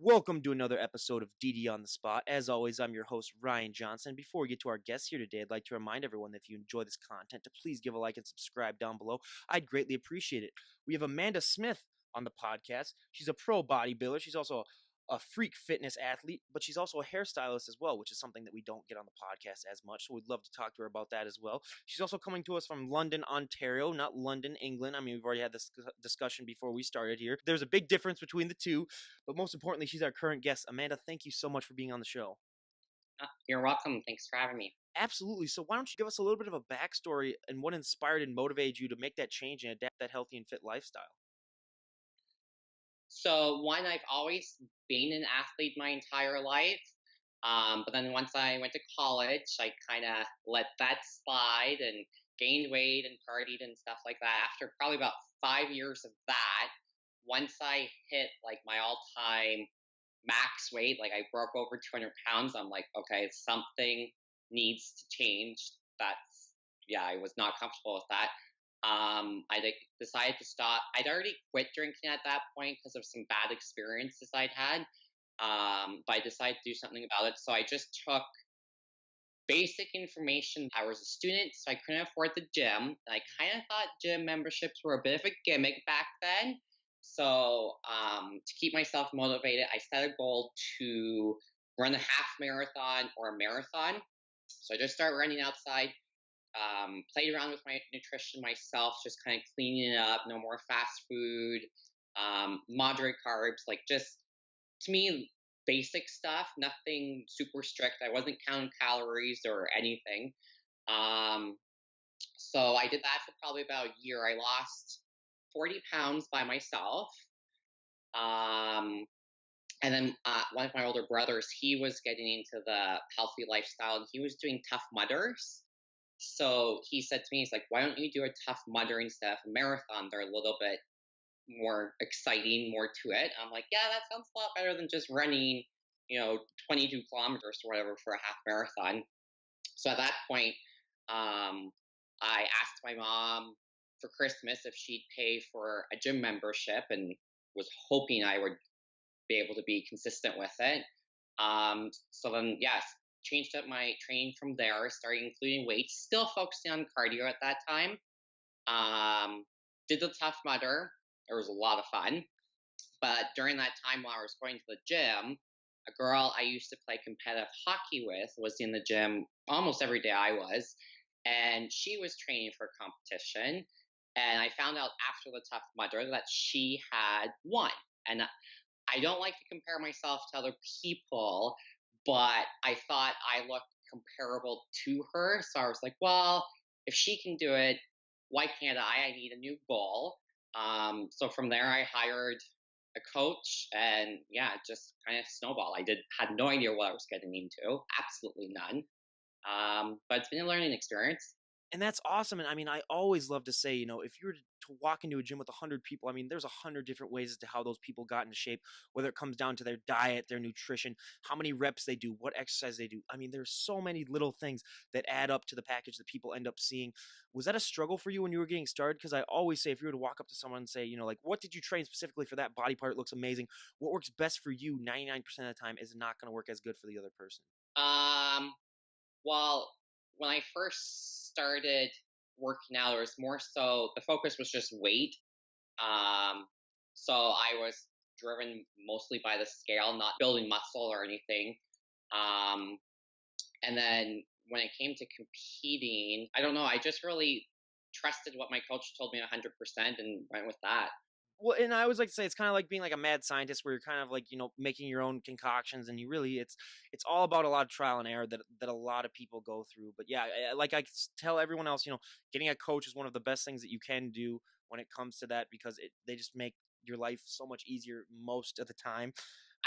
Welcome to another episode of DD on the Spot. As always, I'm your host, Ryan Johnson. Before we get to our guests here today, I'd like to remind everyone that if you enjoy this content, to please give a like and subscribe down below. I'd greatly appreciate it. We have Amanda Smith on the podcast. She's a pro bodybuilder. She's also a freak fitness athlete, but she's also a hairstylist as well, which is something that we don't get on the podcast as much. So we'd love to talk to her about that as well. She's also coming to us from London, Ontario, not London, England. I mean, we've already had this discussion before we started here. There's a big difference between the two, but most importantly, she's our current guest. Amanda, thank you so much for being on the show. You're welcome. Thanks for having me. Absolutely. So why don't you give us a little bit of a backstory and what inspired and motivated you to make that change and adapt that healthy and fit lifestyle? So, one, I've always been an athlete my entire life. But then once I went to college, I kind of let that slide and gained weight and partied and stuff like that. After probably about 5 years of that, once I hit like my all time max weight, like I broke over 200 pounds, I'm like, okay, something needs to change. I was not comfortable with that. Decided to stop. I'd already quit drinking at that point because of some bad experiences I'd had. But I decided to do something about it. So I just took basic information. I was a student, so I couldn't afford the gym. And I kind of thought gym memberships were a bit of a gimmick back then. So to keep myself motivated, I set a goal to run a half marathon or a marathon. So I just started running outside. Played around with my nutrition myself, just kind of cleaning it up. No more fast food, moderate carbs, like just to me, basic stuff, nothing super strict. I wasn't counting calories or anything. So I did that for probably about a year. I lost 40 pounds by myself. And then one of my older brothers, he was getting into the healthy lifestyle and he was doing Tough Mudders. So he said to me, he's like, why don't you do a Tough Mudder instead of a marathon? They're a little bit more exciting, more to it. I'm like, yeah, that sounds a lot better than just running, 22 kilometers or whatever for a half marathon. So at that point, I asked my mom for Christmas if she'd pay for a gym membership and was hoping I would be able to be consistent with it. So then, yes, changed up my training from there, started including weights, still focusing on cardio at that time. Did the Tough Mudder. It was a lot of fun. But during that time while I was going to the gym, a girl I used to play competitive hockey with was in the gym almost every day I was. And she was training for a competition. And I found out after the Tough Mudder that she had won. And I don't like to compare myself to other people, but I thought I looked comparable to her. So I was like, well, if she can do it, why can't I? I need a new goal. So from there, I hired a coach, and yeah, it just kind of snowballed. Had no idea what I was getting into, absolutely none. But it's been a learning experience. And that's awesome. And I mean, I always love to say, if you were to walk into a gym with 100 people, I mean, there's 100 different ways as to how those people got into shape, whether it comes down to their diet, their nutrition, how many reps they do, what exercise they do. I mean, there's so many little things that add up to the package that people end up seeing. Was that a struggle for you when you were getting started? Because I always say, if you were to walk up to someone and say, like, what did you train specifically for that body part? It looks amazing. What works best for you 99% of the time is not going to work as good for the other person. Well, when I first started working out, it was more so the focus was just weight. So I was driven mostly by the scale, not building muscle or anything. And then when it came to competing, I don't know, I just really trusted what my coach told me 100% and went with that. Well, and I always like to say it's kind of like being like a mad scientist where you're kind of like, making your own concoctions, and it's all about a lot of trial and error that a lot of people go through. But yeah, like I tell everyone else, getting a coach is one of the best things that you can do when it comes to that, because they just make your life so much easier most of the time.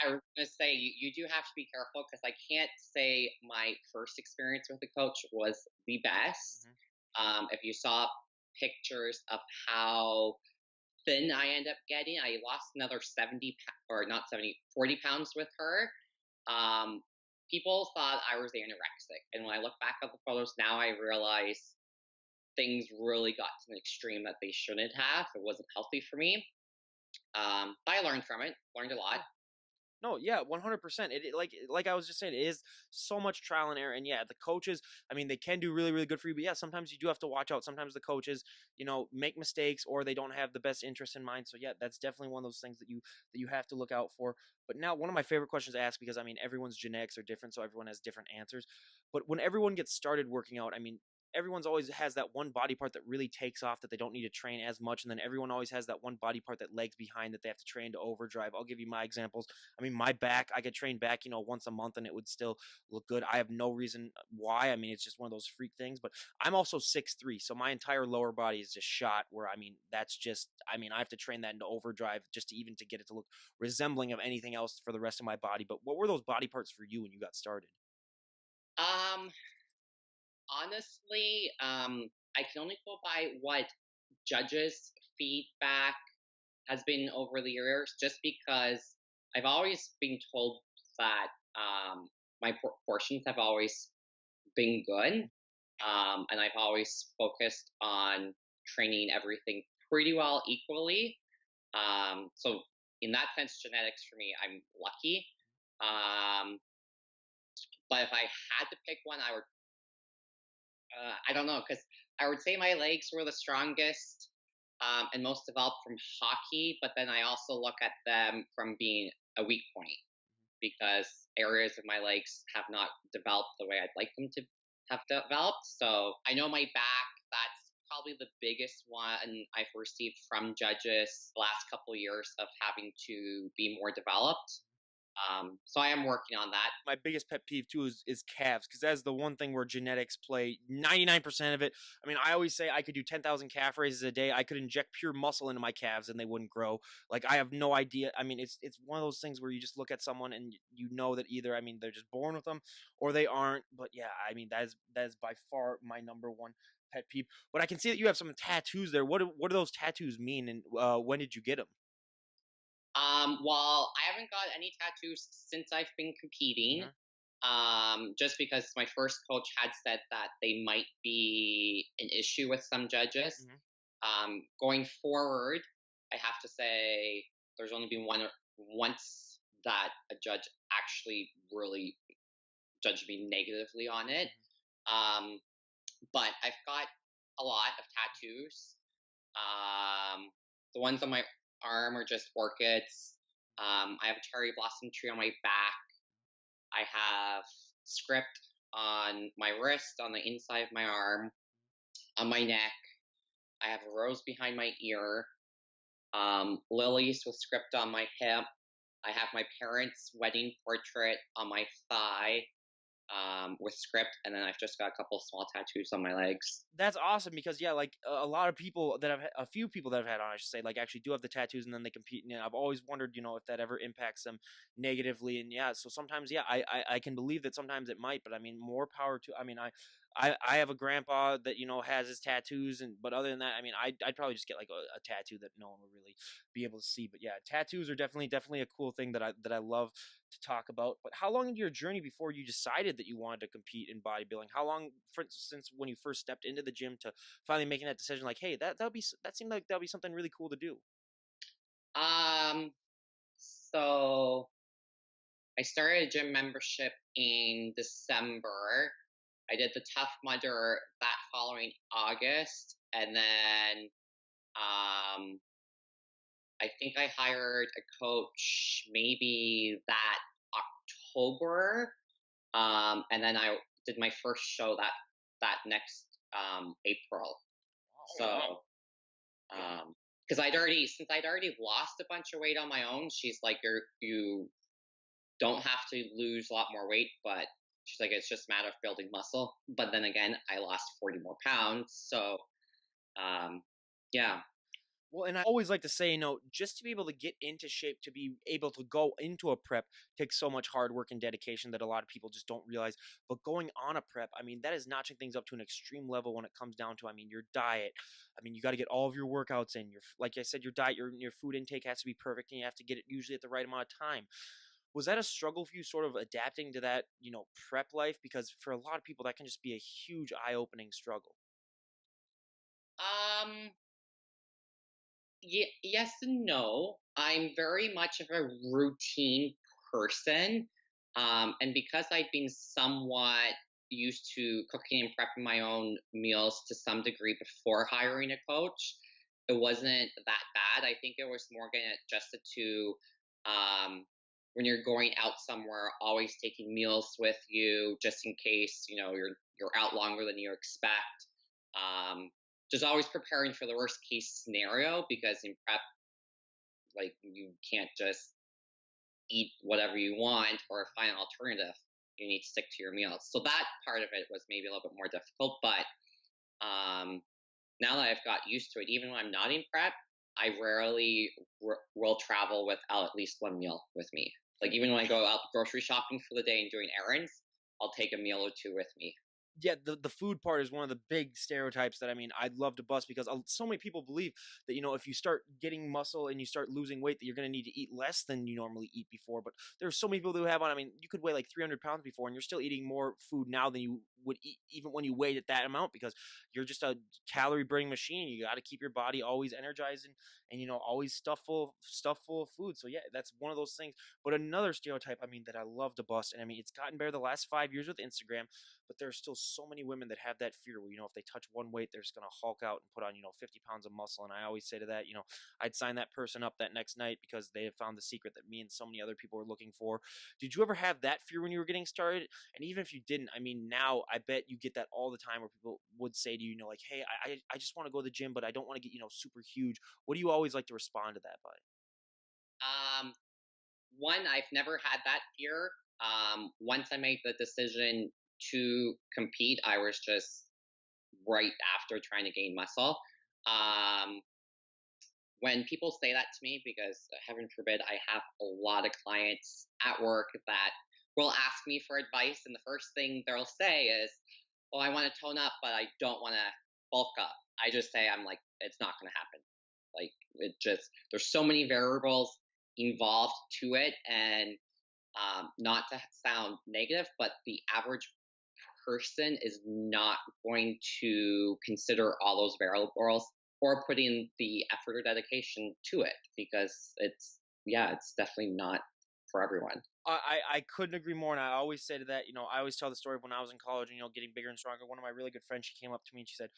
I was going to say, you do have to be careful, because I can't say my first experience with the coach was the best. If you saw pictures of how thin I end up getting, I lost another 40 pounds with her. People thought I was anorexic. And when I look back at the photos now, I realize things really got to an extreme that they shouldn't have. It wasn't healthy for me. But I learned from it, learned a lot. No, yeah, 100%. Like I was just saying, it is so much trial and error. And yeah, the coaches, I mean, they can do really, really good for you. But yeah, sometimes you do have to watch out. Sometimes the coaches, make mistakes or they don't have the best interest in mind. So yeah, that's definitely one of those things that you have to look out for. But now, one of my favorite questions to ask, because I mean, everyone's genetics are different, so everyone has different answers. But when everyone gets started working out, I mean, everyone's always has that one body part that really takes off that they don't need to train as much, and then everyone always has that one body part that lags behind that they have to train to overdrive. I'll give you my examples. I mean, my back, I could train back, once a month and it would still look good. I have no reason why. I mean, it's just one of those freak things. But I'm also 6'3", so my entire lower body is just shot. Where I mean, that's just, I mean, I have to train that into overdrive just to get it to look resembling of anything else for the rest of my body. But what were those body parts for you when you got started? Um, Honestly, I can only go by what judges' feedback has been over the years, just because I've always been told that my proportions have always been good, and I've always focused on training everything pretty well equally. So in that sense, genetics for me, I'm lucky. Um, but if I had to pick one, I don't know, because I would say my legs were the strongest and most developed from hockey, but then I also look at them from being a weak point because areas of my legs have not developed the way I'd like them to have developed. So I know my back, that's probably the biggest one I've received from judges the last couple of years of having to be more developed. So I am working on that. My biggest pet peeve too is calves, because that's the one thing where genetics play 99% of it. I mean, I always say I could do 10,000 calf raises a day. I could inject pure muscle into my calves and they wouldn't grow. Like, I have no idea. I mean, it's one of those things where you just look at someone and you know that either, I mean, they're just born with them or they aren't. But yeah, I mean, that is by far my number one pet peeve. But I can see that you have some tattoos there. What do those tattoos mean, and when did you get them? Well, I haven't got any tattoos since I've been competing. Hmm. Just because my first coach had said that they might be an issue with some judges. Hmm. Going forward, I have to say there's only been once that a judge actually really judged me negatively on it. Um, but I've got a lot of tattoos. The ones on my arm are just orchids. I have a cherry blossom tree on my back. I have script on my wrist, on the inside of my arm, on my neck. I have a rose behind my ear, lilies with script on my hip. I have my parents' wedding portrait on my thigh with script, and then I've just got a couple small tattoos on my legs. That's awesome, because yeah, like a lot of people that a few people that I've had on, I should say, like actually do have the tattoos and then they compete. And I've always wondered, if that ever impacts them negatively. And yeah, so sometimes, yeah, I can believe that sometimes it might, but I mean, more power to. I mean, I have a grandpa that has his tattoos, and but other than that, I mean, I'd probably just get like a tattoo that no one would really be able to see. But yeah, tattoos are definitely a cool thing that I love to talk about. But how long into your journey before you decided that you wanted to compete in bodybuilding? How long, for instance, when you first stepped into the gym to finally making that decision? Like, hey, that seemed like that'd be something really cool to do. Um, so I started a gym membership in December. I did the Tough Mudder that following August, and then I think I hired a coach maybe that October, and then I did my first show that next April. Oh, wow. So, because I'd already lost a bunch of weight on my own, she's like, you don't have to lose a lot more weight, but she's like, it's just a matter of building muscle. But then again, I lost 40 more pounds, so um, yeah. Well, and I always like to say, just to be able to get into shape, to be able to go into a prep takes so much hard work and dedication that a lot of people just don't realize. But going on a prep, I mean, that is notching things up to an extreme level when it comes down to, I mean, your diet. I mean, you got to get all of your workouts in. Like I said, your diet, your food intake has to be perfect, and you have to get it usually at the right amount of time. Was that a struggle for you, sort of adapting to that, prep life? Because for a lot of people, that can just be a huge eye-opening struggle. Um, yes and no. I'm very much of a routine person. And because I've been somewhat used to cooking and prepping my own meals to some degree before hiring a coach, it wasn't that bad. I think it was more getting adjusted to um, when you're going out somewhere, always taking meals with you just in case you're out longer than you expect. Um, just always preparing for the worst case scenario because in prep, like you can't just eat whatever you want or find an alternative. You need to stick to your meals. So that part of it was maybe a little bit more difficult, but um, now that I've got used to it, even when I'm not in prep, I rarely will travel without at least one meal with me. Like even when I go out grocery shopping for the day and doing errands, I'll take a meal or two with me. Yeah, the food part is one of the big stereotypes that, I mean, I'd love to bust, because so many people believe that, if you start getting muscle and you start losing weight, that you're going to need to eat less than you normally eat before. But there's so many people who have on, I mean, you could weigh like 300 pounds before and you're still eating more food now than you would eat even when you weighed at that amount, because you're just a calorie burning machine. You got to keep your body always energized and always stuff full of food. So yeah, that's one of those things. But another stereotype, I mean, that I love to bust, and I mean, it's gotten better the last 5 years with Instagram, but there's still so many women that have that fear where, if they touch one weight, they're just going to hulk out and put on, 50 pounds of muscle. And I always say to that, I'd sign that person up that next night because they have found the secret that me and so many other people were looking for. Did you ever have that fear when you were getting started? And even if you didn't, I mean, now I bet you get that all the time, where people would say to you, like, hey, I just want to go to the gym, but I don't want to get, super huge. What do you always like to respond to that by? Um, One, I've never had that fear. Once I made the decision to compete, I was just right after trying to gain muscle. Um, when people say that to me, because heaven forbid, I have a lot of clients at work that will ask me for advice, and the first thing they'll say is, "Well, I want to tone up, but I don't want to bulk up." I just say, "I'm like, it's not going to happen." Like, it just there's so many variables involved to it, and not to sound negative, but the average person is not going to consider all those variables or put in the effort or dedication to it because it's definitely not for everyone. I couldn't agree more, and I always say to that, I always tell the story of when I was in college and, getting bigger and stronger. One of my really good friends, she came up to me and she said,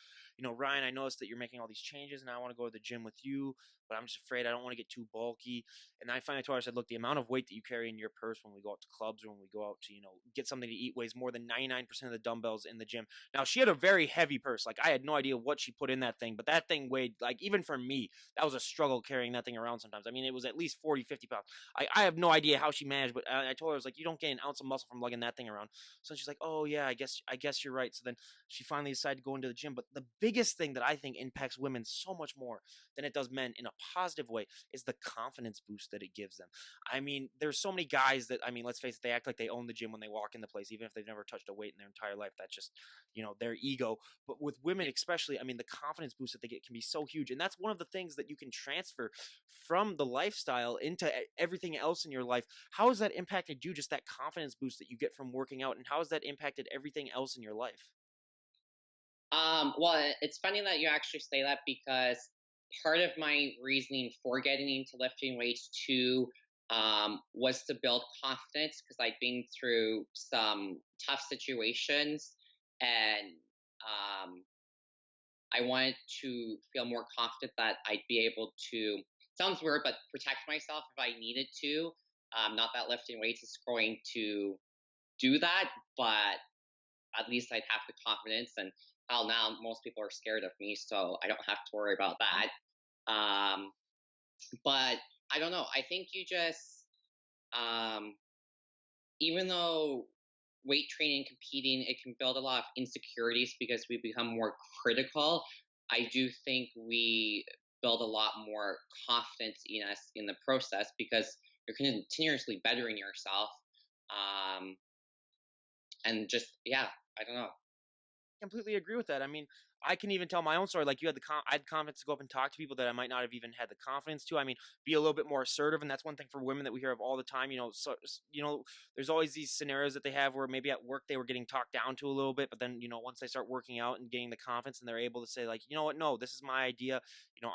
Ryan, I noticed that you're making all these changes, and I want to go to the gym with you, but I'm just afraid I don't want to get too bulky. And I finally told her, I said, look, the amount of weight that you carry in your purse when we go out to clubs or when we go out to, get something to eat weighs more than 99% of the dumbbells in the gym. Now, she had a very heavy purse. Like, I had no idea what she put in that thing, but that thing weighed, like, even for me, that was a struggle carrying that thing around sometimes. I mean, it was at least 40, 50 pounds. I have no idea how she managed, but I told her, I was like, you don't get an ounce of muscle from lugging that thing around. So she's like, oh yeah, I guess you're right. So then she finally decided to go into the gym. But the biggest thing that I think impacts women so much more than it does men in a positive way is the confidence boost that it gives them. I mean, there's so many guys that, I mean, let's face it, they act like they own the gym when they walk in the place, even if they've never touched a weight in their entire life. That's just, their ego. But with women especially, I mean, the confidence boost that they get can be so huge. And that's one of the things that you can transfer from the lifestyle into everything else in your life. How has that impacted you, just that confidence boost that you get from working out, and how has that impacted everything else in your life? Well, it's funny that you actually say that because part of my reasoning for getting into lifting weights too was to build confidence because I'd been through some tough situations and um, I wanted to feel more confident that I'd be able to, sounds weird, but protect myself if I needed to. Not that lifting weights is going to do that, but at least I'd have the confidence. And hell, now most people are scared of me, so I don't have to worry about Mhm. that. But I don't know. I think you just, um, even though weight training, competing, it can build a lot of insecurities because we become more critical. I do think we build a lot more confidence in us in the process because you're continuously bettering yourself. Um, and just, yeah, I don't know. Completely agree with that. I mean, I can even tell my own story. Like you had I had confidence to go up and talk to people that I might not have even had the confidence to. I mean, be a little bit more assertive, and that's one thing for women that we hear of all the time. So there's always these scenarios that they have where maybe at work they were getting talked down to a little bit, but then once they start working out and getting the confidence, and they're able to say like, you know what, no, this is my idea.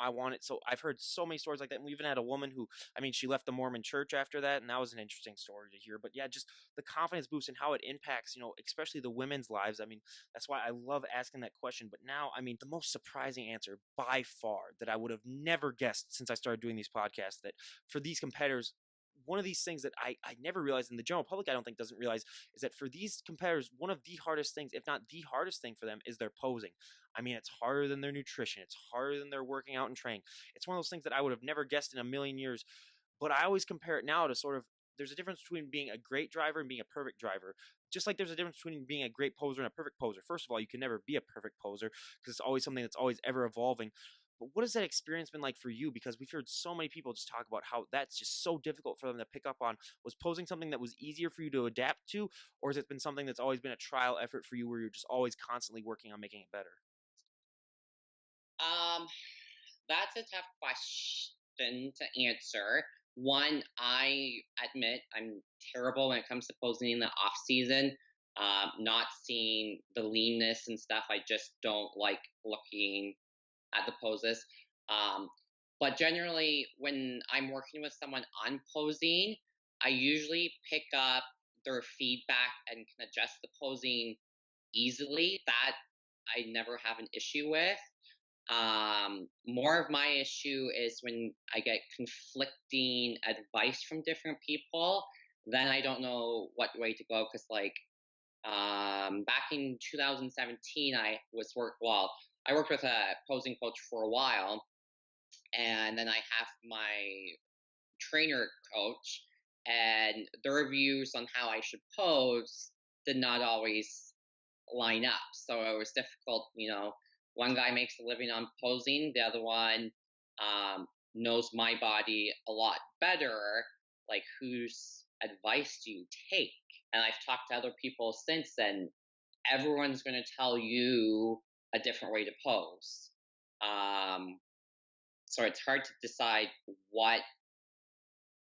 I want it. So I've heard so many stories like that. And we even had a woman who, I mean, she left the Mormon church after that, and that was an interesting story to hear. But yeah, just the confidence boost and how it impacts, especially the women's lives. I mean, that's why I love asking that question. But now, I mean, the most surprising answer by far that I would have never guessed since I started doing these podcasts, that for these competitors, one of these things that I never realized, and the general public I don't think doesn't realize, is that for these competitors, one of the hardest things, if not the hardest thing for them, is their posing. I mean, it's harder than their nutrition. It's harder than their working out and training. It's one of those things that I would have never guessed in a million years. But I always compare it now to sort of, there's a difference between being a great driver and being a perfect driver. Just like there's a difference between being a great poser and a perfect poser. First of all, you can never be a perfect poser because it's always something that's always ever evolving. But what has that experience been like for you? Because we've heard so many people just talk about how that's just so difficult for them to pick up on. Was posing something that was easier for you to adapt to, or has it been something that's always been a trial effort for you where you're just always constantly working on making it better? Um, that's a tough question to answer. One, I admit I'm terrible when it comes to posing in the off season. Not seeing the leanness and stuff. I just don't like looking at the poses. Um, but generally, when I'm working with someone on posing, I usually pick up their feedback and can adjust the posing easily. That I never have an issue with. More of my issue is when I get conflicting advice from different people. Then I don't know what way to go because, like, back in 2017, I worked with a posing coach for a while, and then I have my trainer coach, and their views on how I should pose did not always line up. So it was difficult. One guy makes a living on posing, the other one knows my body a lot better. Like, whose advice do you take? And I've talked to other people since, and everyone's going to tell you a different way to pose. Um, so it's hard to decide what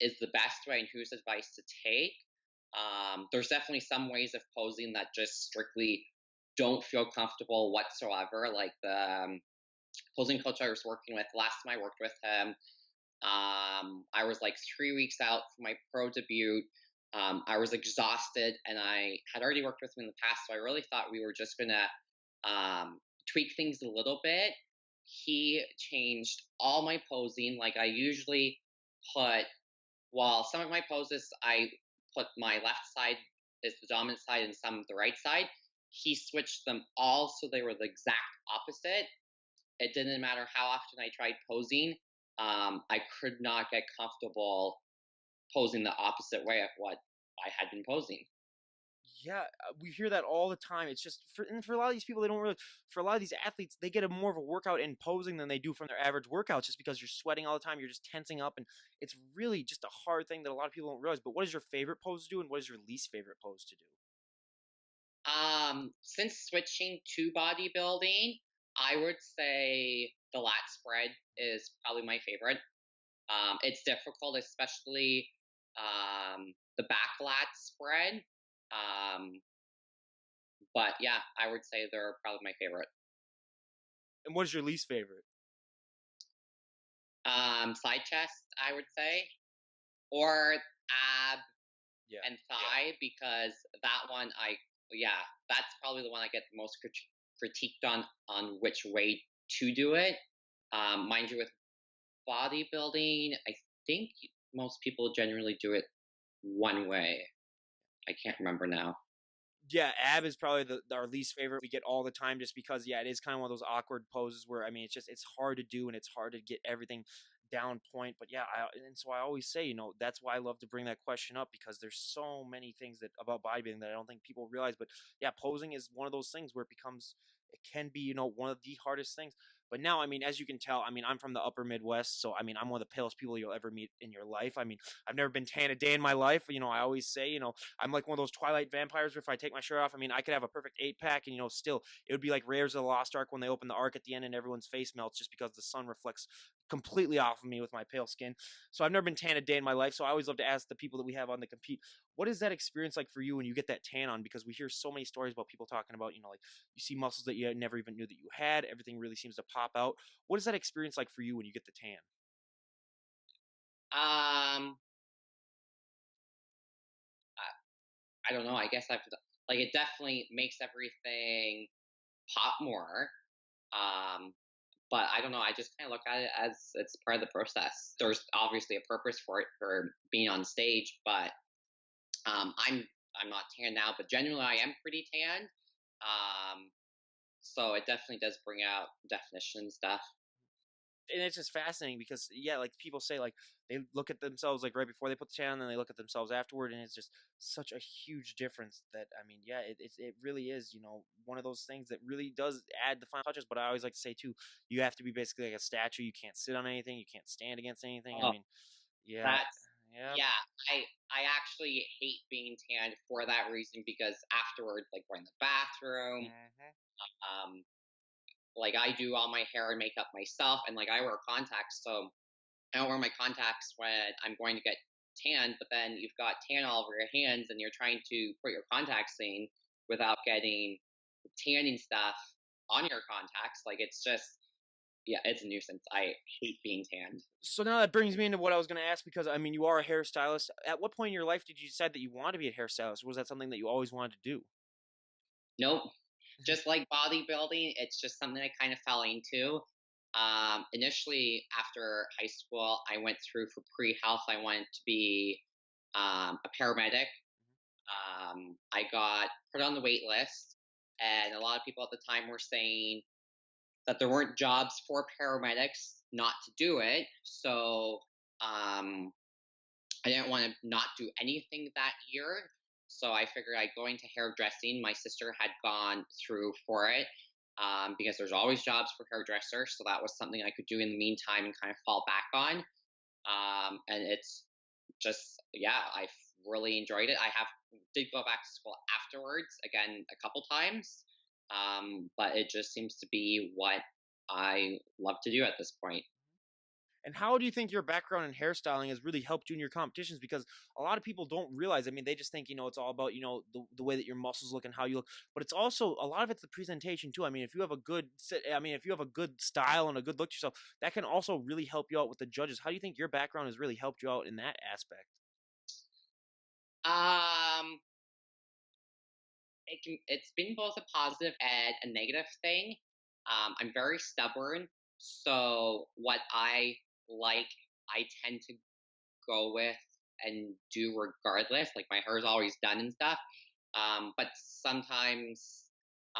is the best way and whose advice to take. There's definitely some ways of posing that just strictly don't feel comfortable whatsoever. Like the posing coach I was working with, last time I worked with him, I was like 3 weeks out from my pro debut. I was exhausted, and I had already worked with him in the past, so I really thought we were just gonna tweak things a little bit. He changed all my posing. Like, I usually put, while some of my poses I put my left side is the dominant side and some the right side. He switched them all so they were the exact opposite. It didn't matter how often I tried posing. I could not get comfortable posing the opposite way of what I had been posing. Yeah, we hear that all the time. It's just for a lot of these people, they don't really. For a lot of these athletes, they get a more of a workout in posing than they do from their average workouts, just because you're sweating all the time, you're just tensing up, and it's really just a hard thing that a lot of people don't realize. But what is your favorite pose to do, and what is your least favorite pose to do? Since switching to bodybuilding, I would say the lat spread is probably my favorite. It's difficult, especially the back lat spread. Um, but yeah, I would say they're probably my favorite. And what is your least favorite? Side chest, I would say, or ab Yeah. and thigh, because that one, yeah, that's probably the one I get the most critiqued on which way to do it. Mind you, with bodybuilding, I think most people generally do it one way. I can't remember now. Yeah, ab is probably our least favorite. We get all the time just because yeah, it is kind of one of those awkward poses where I mean it's hard to do and it's hard to get everything down point. But yeah, and so I always say, that's why I love to bring that question up because there's so many things that about bodybuilding that I don't think people realize. But yeah, posing is one of those things where it can be, one of the hardest things. But now, I mean, as you can tell, I mean, I'm from the upper Midwest, so I mean, I'm one of the palest people you'll ever meet in your life. I mean, I've never been tan a day in my life. You know, I always say, you know, I'm like one of those Twilight vampires where if I take my shirt off, I mean, I could have a perfect 8 pack, and you know, still it would be like Raiders of the Lost Ark when they open the Ark at the end and everyone's face melts just because the sun reflects completely off of me with my pale skin. So I've never been tan a day in my life. So I always love to ask the people that we have on the compete, what is that experience like for you when you get that tan on? Because we hear so many stories about people talking about, you know, like you see muscles that you never even knew that you had. Everything really seems to pop out. What is that experience like for you when you get the tan? Um, I don't know. I guess like it definitely makes everything pop more. Um, but I don't know. I just kind of look at it as it's part of the process. There's obviously a purpose for it for being on stage, but I'm not tan now, but generally I am pretty tan. So it definitely does bring out definition stuff. And it's just fascinating because yeah, like people say, like they look at themselves like right before they put the tan on, and then they look at themselves afterward, and it's just such a huge difference. That I mean, yeah, it really is, you know, one of those things that really does add the final touches. But I always like to say too, you have to be basically like a statue. You can't sit on anything. You can't stand against anything. I Oh, mean, yeah, that's yeah. yeah. I actually hate being tanned for that reason because afterwards, like we're in the bathroom, Mhm. um, like I do all my hair and makeup myself, and like I wear contacts, so I don't wear my contacts when I'm going to get tanned. But then you've got tan all over your hands, and you're trying to put your contacts in without getting tanning stuff on your contacts. Like it's just yeah, it's a nuisance. I hate being tanned. So now that brings me into what I was going to ask, because I mean, you are a hairstylist. At what point in your life did you decide that you wanted to be a hairstylist? Was that something that you always wanted to do? Nope. Just like bodybuilding, it's just something I kind of fell into. Initially, after high school, I went through for pre health. I wanted to be a paramedic. I got put on the wait list, and a lot of people at the time were saying that there weren't jobs for paramedics not to do it. So um, I didn't want to not do anything that year. So I figured I'd go into hairdressing. My sister had gone through for it because there's always jobs for hairdressers. So that was something I could do in the meantime and kind of fall back on. And it's just, yeah, I really enjoyed it. I did go back to school afterwards again a couple times, but it just seems to be what I love to do at this point. And how do you think your background in hairstyling has really helped you in your competitions? Because a lot of people don't realize. I mean, they just think, you know, it's all about, you know, the way that your muscles look and how you look. But it's also a lot of it's the presentation too. I mean, if you have a good I mean, if you have a good style and a good look to yourself, that can also really help you out with the judges. How do you think your background has really helped you out in that aspect? Um, it's been both a positive and a negative thing. I'm very stubborn, so what I like, I tend to go with and do regardless. Like my hair is always done and stuff. But sometimes,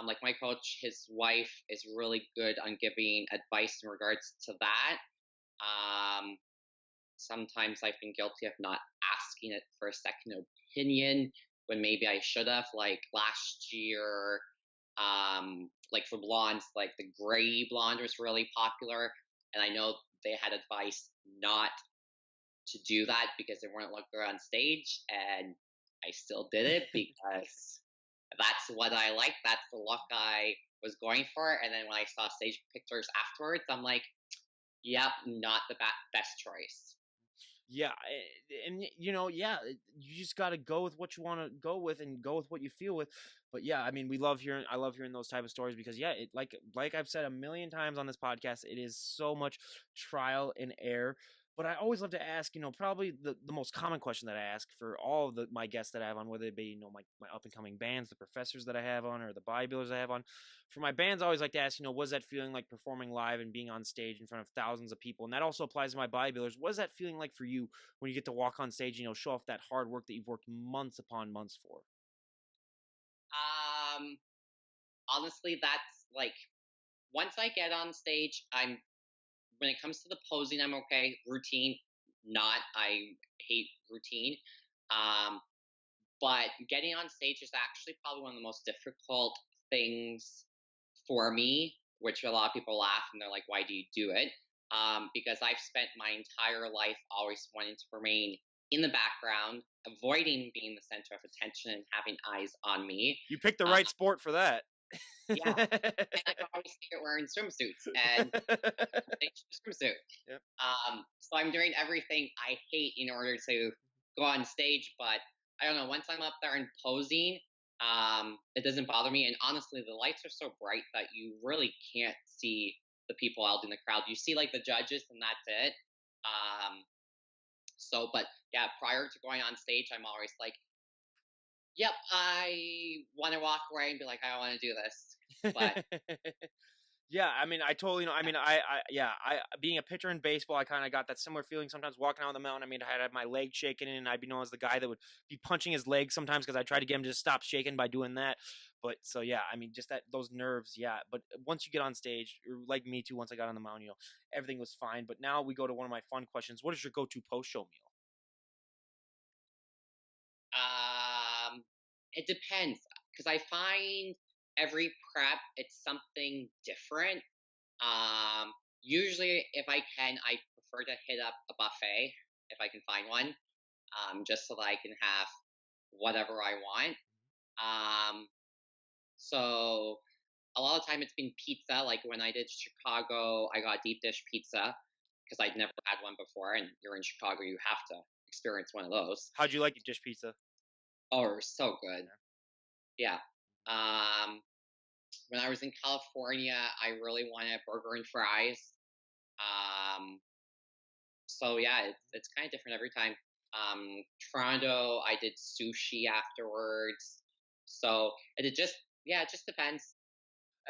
like my coach, his wife is really good on giving advice in regards to that. Um, Sometimes I've been guilty of not asking it for a second opinion when maybe I should have. Like last year, like for blondes, like the gray blonde was really popular, and I know they had advice not to do that because they weren't look good on stage, and I still did it because that's what I like. That's the look I was going for. And then when I saw stage pictures afterwards, I'm like, yep, not the best choice. Yeah, and you know, yeah, you just got to go with what you want to go with and go with what you feel with. But yeah, I mean, I love hearing those type of stories because yeah, like I've said a million times on this podcast, it is so much trial and error. But I always love to ask, you know, probably the most common question that I ask for all of my guests that I have on, whether it be, you know, my up and coming bands, the professors that I have on, or the bodybuilders I have on. For my bands, I always like to ask, you know, what is that feeling like performing live and being on stage in front of thousands of people? And that also applies to my bodybuilders. What is that feeling like for you when you get to walk on stage, you know, show off that hard work that you've worked months upon months for? Um, Honestly, that's like once I get on stage, I'm when it comes to the posing, I'm okay. Routine, not. I hate routine. Um, but getting on stage is actually probably one of the most difficult things for me. which a lot of people laugh and they're like, "Why do you do it?" Because I've spent my entire life always wanting to remain in the background, avoiding being the center of attention and having eyes on me. You picked the Uh, right sport for that. yeah, and I've always hated wearing swimsuits and they swimsuit. Yep. So I'm doing everything I hate in order to go on stage. But I don't know. Once I'm up there and posing, it doesn't bother me. And honestly, the lights are so bright that you really can't see the people out in the crowd. You see like the judges, and that's it. But yeah, prior to going on stage, I'm always like, "Yep, I want to walk away and be like, I don't want to do this." But Yeah, I mean, I totally know. I mean, yeah, being a pitcher in baseball, I kind of got that similar feeling sometimes walking out on the mound. I mean, I had my leg shaking, and I'd be known as the guy that would be punching his leg sometimes because I tried to get him to stop shaking by doing that. But so yeah, I mean, just that those nerves, yeah. But once you get on stage, or like me too, once I got on the mound, everything was fine. But now we go to one of my fun questions. What is your go-to post-show meal? Um, it depends because I find every prep it's something different. Usually, if I can, I prefer to hit up a buffet if I can find one, just so that I can have whatever I want. Um, so a lot of time it's been pizza. Like when I did Chicago, I got deep dish pizza because I'd never had one before, and you're in Chicago, you have to experience one of those. How'd you like dish pizza? Oh, it so good. Yeah. Um, when I was in California, I really wanted burger and fries. Um, so yeah, it's kind of different every time. Toronto, I did sushi afterwards. So it just depends.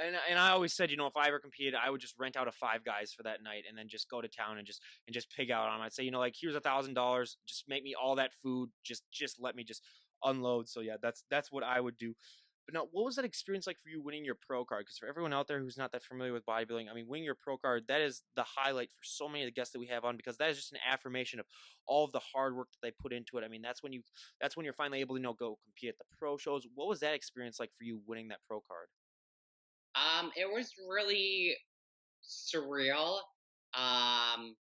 And I always said, if I ever competed, I would just rent out a Five Guys for that night, and then just go to town and just pig out on them. I'd say, like, here's $1,000, just make me all that food, just let me just unload. So yeah, that's what I would do. But now, what was that experience like for you winning your pro card? Because for everyone out there who's not that familiar with bodybuilding, I mean, winning your pro card, that is the highlight for so many of the guests that we have on, because that is just an affirmation of all of the hard work that they put into it. I mean, that's when you're finally able to go compete at the pro shows. What was that experience like for you winning that pro card? It was really surreal. Um,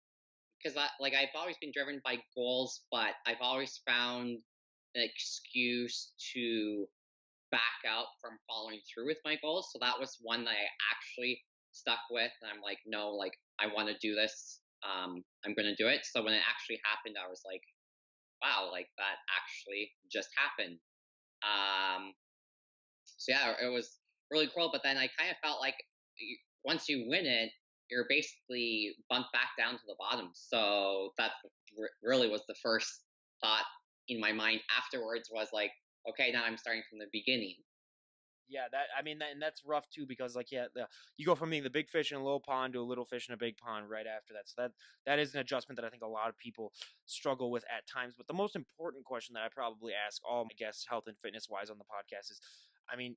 because I've always been driven by goals, but I've always found an excuse to back out from following through with my goals. So that was one that I actually stuck with, and I'm like, no, like I want to do this. I'm gonna do it. So when it actually happened, I was like, wow, like that actually just happened. Um, so yeah, it was really cool. But then I kind of felt like once you win it, you're basically bumped back down to the bottom. So that really was the first thought in my mind afterwards was like, okay, now I'm starting from the beginning. Yeah, and that's rough too, because like, yeah, you go from being the big fish in a little pond to a little fish in a big pond right after that. So that is an adjustment that I think a lot of people struggle with at times. But the most important question that I probably ask all my guests, health and fitness wise, on the podcast is, I mean,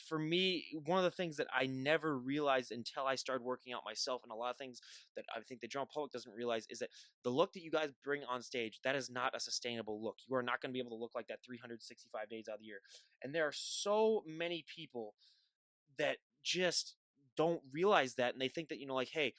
for me, one of the things that I never realized until I started working out myself, and a lot of things that I think the general public doesn't realize, is that the look that you guys bring on stage, that is not a sustainable look. You are not going to be able to look like that 365 days out of the year. And there are so many people that just don't realize that, and they think that, like, hey,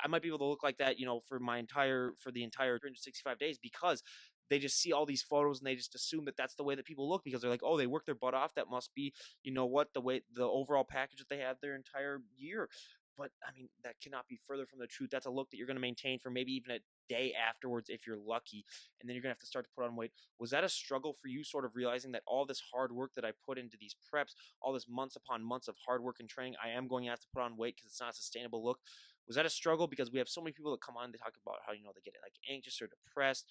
I might be able to look like that, for the entire 365 days, because they just see all these photos and they just assume that that's the way that people look, because they're like, oh, they work their butt off, that must be, the way, the overall package that they have their entire year. But I mean, that cannot be further from the truth. That's a look that you're going to maintain for maybe even a day afterwards if you're lucky, and then you're going to have to start to put on weight. Was that a struggle for you, sort of realizing that all this hard work that I put into these preps, all this months upon months of hard work and training, I am going to have to put on weight because it's not a sustainable look? Was that a struggle? Because we have so many people that come on, they talk about how, they get like anxious or depressed.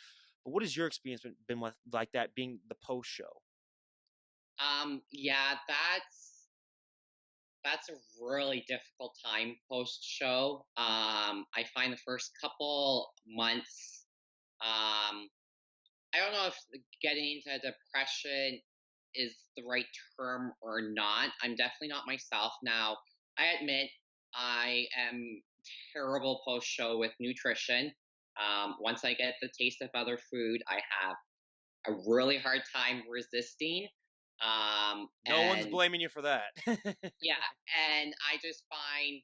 But what has your experience been with, like, that being the post show? Yeah, that's a really difficult time post show. I find the first couple months, um, I don't know if getting into depression is the right term or not. I'm definitely not myself now. I admit I am terrible post show with nutrition. Once I get the taste of other food, I have a really hard time resisting. No one's And blaming you for that. yeah, and I just find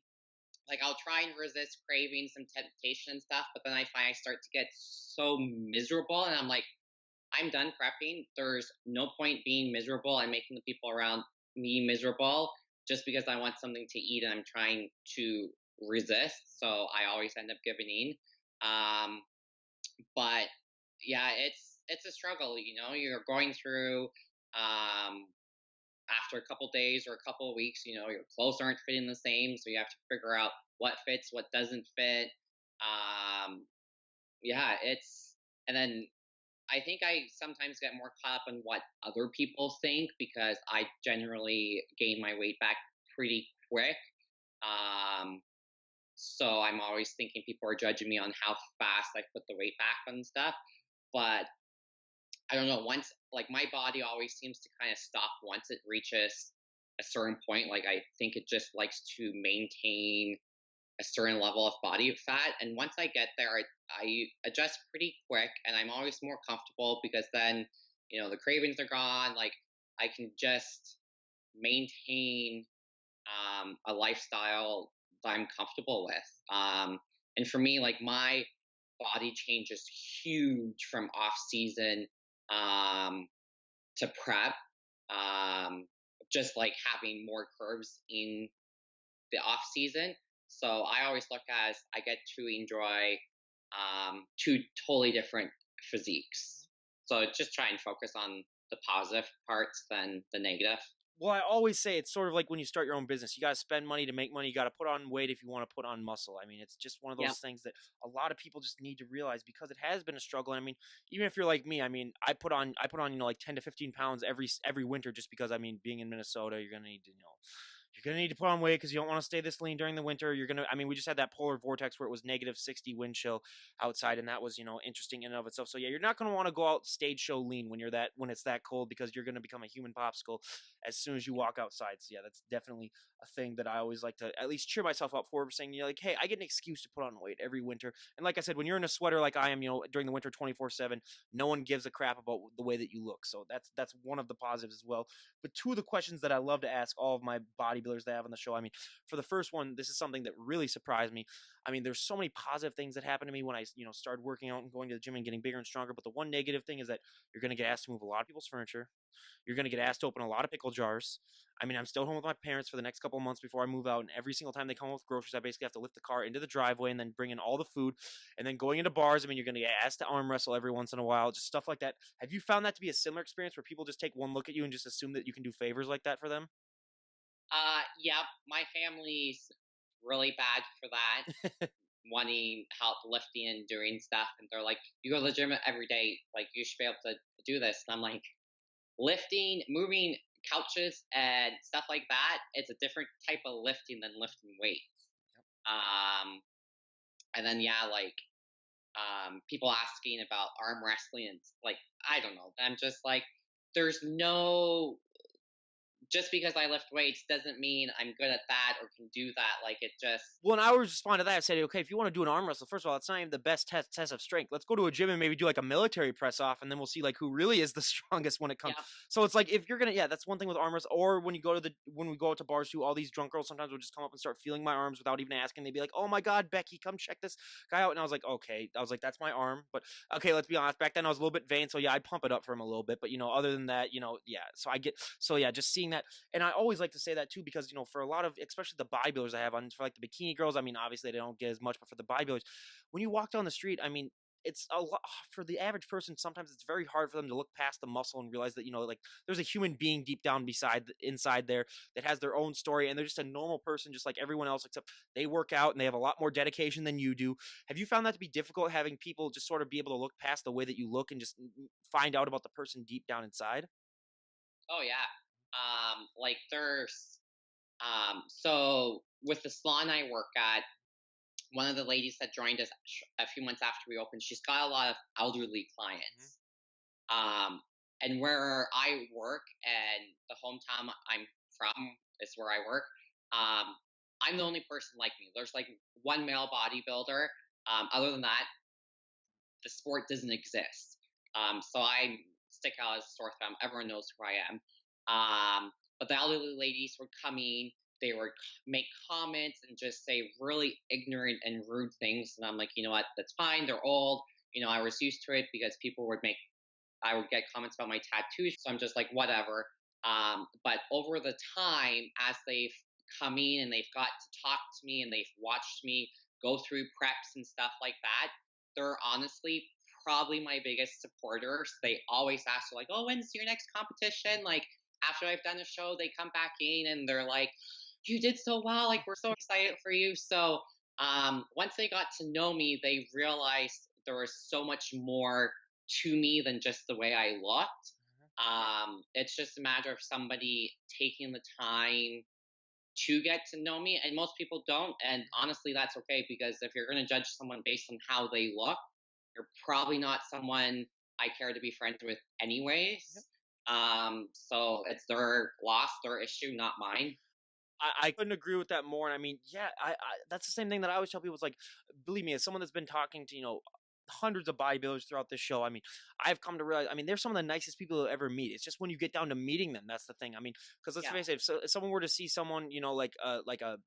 like I'll try and resist craving some temptation and stuff, but then I find I start to get so miserable, and I'm like, I'm done prepping. There's no point being miserable and making the people around me miserable just because I want something to eat and I'm trying to resist. So I always end up giving in. Um, but yeah, it's a struggle. You know, you're going through um, after a couple days or a couple of weeks. You know, your clothes aren't fitting the same, so you have to figure out what fits, what doesn't fit. Um, yeah, it's and then I think I sometimes get more caught up in what other people think because I generally gain my weight back pretty quick. Um, so I'm always thinking people are judging me on how fast I put the weight back and stuff. But I don't know, once, like, my body always seems to kind of stop once it reaches a certain point. Like, I think it just likes to maintain a certain level of body fat. And once I get there, I adjust pretty quick and I'm always more comfortable because then, you know, the cravings are gone. Like, I can just maintain a lifestyle that I'm comfortable with. And for me, like, my body changes huge from off season um, to prep. Um, just like having more curves in the off season. So I always look as I get to enjoy two totally different physiques. So just try and focus on the positive parts than the negative. Well, I always say it's sort of like when you start your own business. You got to spend money to make money. You got to put on weight if you want to put on muscle. I mean, it's just one of Yeah. those things that a lot of people just need to realize because it has been a struggle. And I mean, even if you're like me, I mean, I put on like 10 to 15 pounds every winter just because I mean, being in Minnesota, you're gonna need to you're gonna need to put on weight because you don't want to stay this lean during the winter. I mean, we just had that polar vortex where it was -60 wind chill outside, and that was interesting in and of itself. So yeah, you're not gonna want to go out stage show lean when it's that cold because you're gonna become a human popsicle as soon as you walk outside. So yeah, that's definitely a thing that I always like to at least cheer myself up for saying, like, hey, I get an excuse to put on weight every winter. And like I said, when you're in a sweater like I am, during the winter 24/7, no one gives a crap about the way that you look. So that's one of the positives as well. But two of the questions that I love to ask all of my bodybuilders that I have on the show, I mean, for the first one, this is something that really surprised me. I mean, there's so many positive things that happened to me when I, started working out and going to the gym and getting bigger and stronger. But the one negative thing is that you're going to get asked to move a lot of people's furniture. You're going to get asked to open a lot of pickle jars. I mean, I'm still home with my parents for the next couple of months before I move out. And every single time they come home with groceries, I basically have to lift the car into the driveway and then bring in all the food. And then going into bars, I mean, you're going to get asked to arm wrestle every once in a while, just stuff like that. Have you found that to be a similar experience where people just take one look at you and just assume that you can do favors like that for them? Yeah, my family's really bad for that, wanting help lifting and doing stuff. And they're like, you go to the gym every day, like, you should be able to do this. And I'm like, lifting, moving couches and stuff like that, it's a different type of lifting than lifting weights. Um, and then, yeah, like, people asking about arm wrestling and like, I don't know. I'm just like, there's no, just because I lift weights doesn't mean I'm good at that or can do that. Like, it just, Well, and I always respond to that. I said, okay, if you want to do an arm wrestle, first of all, it's not even the best test of strength. Let's go to a gym and maybe do like a military press off, and then we'll see like who really is the strongest when it comes. yeah, So it's like if you're gonna, yeah, that's one thing with arm wrestle. Or when we go out to bars too, all these drunk girls sometimes will just come up and start feeling my arms without even asking. They'd be like, "Oh my God, Becky, come check this guy out," and I was like, "Okay," I was like, "That's my arm," but okay, let's be honest. Back then I was a little bit vain, so yeah, I'd pump it up for him a little bit. But other than that, yeah. So I get, so yeah, just seeing that, and I always like to say that too because for a lot of, especially the bodybuilders I have on, for like the bikini girls, I mean, obviously they don't get as much, but for the bodybuilders, when you walk down the street, I mean, it's a lot for the average person. Sometimes it's very hard for them to look past the muscle and realize that like there's a human being deep down inside there that has their own story, and they're just a normal person, just like everyone else, except they work out and they have a lot more dedication than you do. Have you found that to be difficult, having people just sort of be able to look past the way that you look and just find out about the person deep down inside? oh yeah. Like, there's, so with the salon I work at, one of the ladies that joined us a few months after we opened, she's got a lot of elderly Mhm. clients. Um, and where I work and the hometown I'm from is where I work. Um, I'm the only person like me. There's like one male bodybuilder. Other than that, the sport doesn't exist. So I stick out as a sore thumb. Everyone knows who I am. But the elderly ladies were coming. they would make comments and just say really ignorant and rude things. And I'm like, you know what? That's fine. They're old. I was used to it because I would get comments about my tattoos. So I'm just like, whatever. But over the time, as they've come in and they've got to talk to me and they've watched me go through preps and stuff like that, they're honestly probably my biggest supporters. They always ask, like, oh, when's your next competition? Like, after I've done a show, they come back in and they're like, you did so well. Like, we're so excited for you. So once they got to know me, they realized there was so much more to me than just the way I looked. It's just a matter of somebody taking the time to get to know me, and most people don't. And honestly, that's okay, because if you're going to judge someone based on how they look, you're probably not someone I care to be friends with, anyways. Yep. So it's their loss, their issue, not mine. I couldn't agree with that more. And I mean, yeah, that's the same thing that I always tell people. It's like, believe me, as someone that's been talking to, hundreds of bodybuilders throughout this show, I mean, I've come to realize, I mean, they're some of the nicest people you'll ever meet. It's just when you get down to meeting them, that's the thing. I mean, because let's Yeah, face it, if someone were to see someone, like a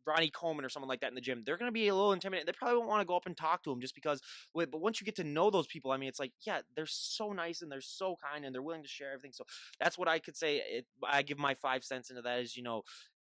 Ronnie Coleman or someone like that in the gym, they're going to be a little intimidated. They probably won't want to go up and talk to him just because. But once you get to know those people, I mean, it's like, yeah, they're so nice and they're so kind and they're willing to share everything. So that's what I could say. I give my 5 cents into that is,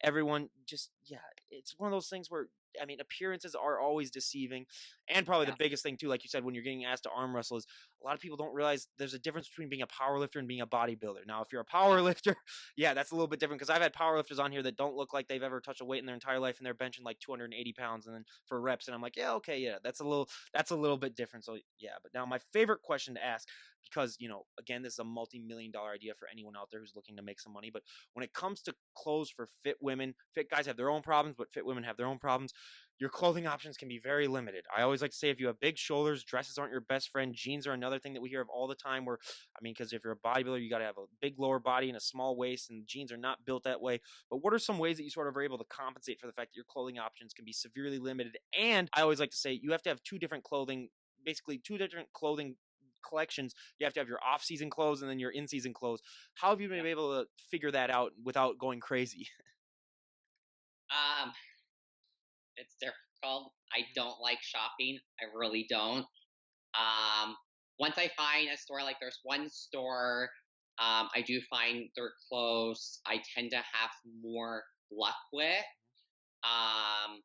everyone just, yeah, it's one of those things where, I mean, appearances are always deceiving. And probably the yeah, biggest thing, too, like you said, when you're getting asked to arm wrestle, is a lot of people don't realize there's a difference between being a power lifter and being a bodybuilder. Now, if you're a yeah, power lifter, yeah, that's a little bit different because I've had power lifters on here that don't look like they've ever touched a weight in their entire life and they're benching like 280 pounds and then for reps. And I'm like, yeah, okay, yeah, that's a little bit different. So, yeah. But now, my favorite question to ask, because, again, this is a multi-million dollar idea for anyone out there who's looking to make some money. But when it comes to clothes for fit women, fit guys have their own problems, but fit women have their own problems. Your clothing options can be very limited. I always like to say if you have big shoulders, dresses aren't your best friend. Jeans are another thing that we hear of all the time where, I mean, because if you're a bodybuilder, you got to have a big lower body and a small waist, and jeans are not built that way. But what are some ways that you sort of are able to compensate for the fact that your clothing options can be severely limited? And I always like to say you have to have basically two different clothing collections. You have to have your off-season clothes and then your in-season clothes. How have you yeah. been able to figure that out without going crazy? Um, it's difficult. I don't like shopping. I really don't. Um, Once I find a store, like there's one store, I do find their clothes I tend to have more luck with. Um,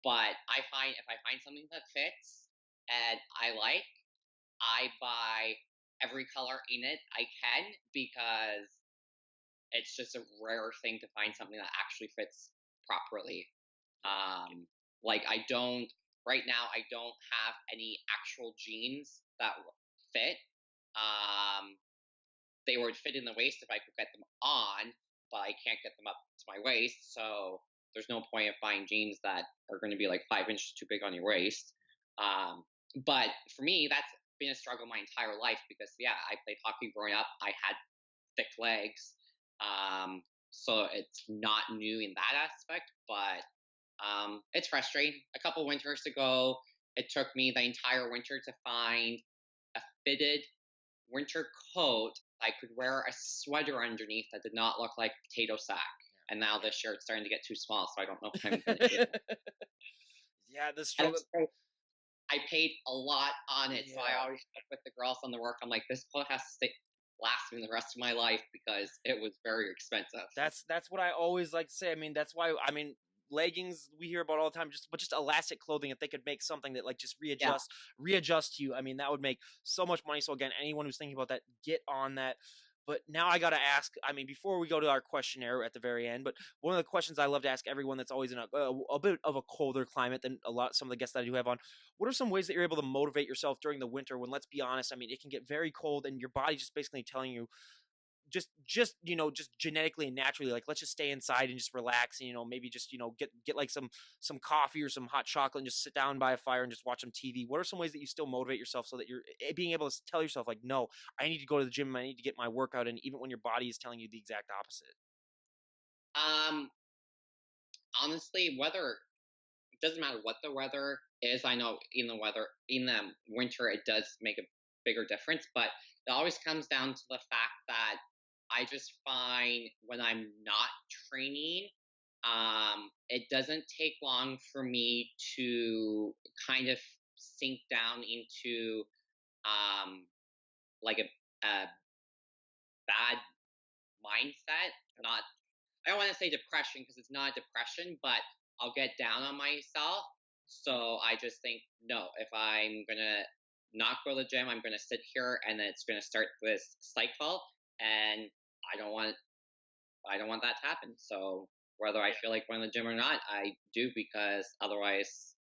but I find if I find something that fits and I like, I buy every color in it I can, because it's just a rare thing to find something that actually fits properly. Um, like I don't right now. I don't have any actual jeans that fit. Um, they would fit in the waist if I could get them on, but I can't get them up to my waist. So there's no point of buying jeans that are going to be like 5 inches too big on your waist. Um, but for me, that's been a struggle my entire life because yeah, I played hockey growing up. I had thick legs. So it's not new in that aspect, but it's frustrating. A couple winters ago, it took me the entire winter to find a fitted winter coat I could wear a sweater underneath that did not look like a potato sack. And now this year it's starting to get too small, so I don't know if I'm going to be able. Yeah, the And struggle. I paid a lot on it, so I Yeah, always check with the girls on the work. I'm like, this coat has to last me the rest of my life because it was very expensive. that's what I always like to say. I mean, that's why I mean leggings we hear about all the time. But just elastic clothing. If they could make something that like just Yeah. readjust to you, I mean that would make so much money. So again, anyone who's thinking about that, get on that. But now I got to ask. I mean, before we go to our questionnaire at the very end, but one of the questions I love to ask everyone that's always in a bit of a colder climate than some of the guests that I do have on. What are some ways that you're able to motivate yourself during the winter when, let's be honest, I mean, it can get very cold and your body just basically telling you just genetically and naturally, like, let's just stay inside and just relax and maybe just get like some coffee or some hot chocolate and just sit down by a fire and just watch some TV. What are some ways that you still motivate yourself so that you're being able to tell yourself like, no, I need to go to the gym, I need to get my workout in, even when your body is telling you the exact opposite? Um, Honestly, weather, it doesn't matter what the weather is. I know in the winter it does make a bigger difference, but it always comes down to the fact that I just find when I'm not training, it doesn't take long for me to kind of sink down into um, like a bad mindset. Not, I don't want to say depression because it's not depression, but I'll get down on myself. So I just think, no, if I'm gonna not go to the gym, I'm gonna sit here, and then it's gonna start this cycle, and I don't want I don't want that to happen. So whether I feel like going to the gym or not, I do, because otherwise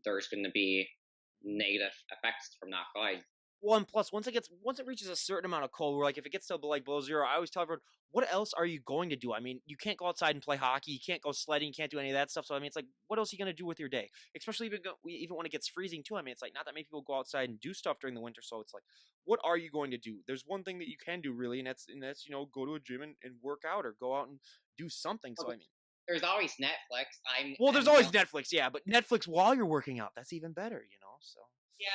there's going to be negative effects from not going. Well, and plus, once it reaches a certain amount of cold, where like if it gets to like below zero, I always tell everyone, what else are you going to do? I mean, you can't go outside and play hockey, you can't go sledding, you can't do any of that stuff. So I mean, it's like, what else are you going to do with your day? Especially even when it gets freezing too. I mean, it's like not that many people go outside and do stuff during the winter. So it's like, what are you going to do? There's one thing that you can do really, and that's go to a gym and work out or go out and do something. So I mean, There's always Netflix. well, there's I'm always going. Netflix, yeah, but Netflix while you're working out, that's even better. So. Yeah,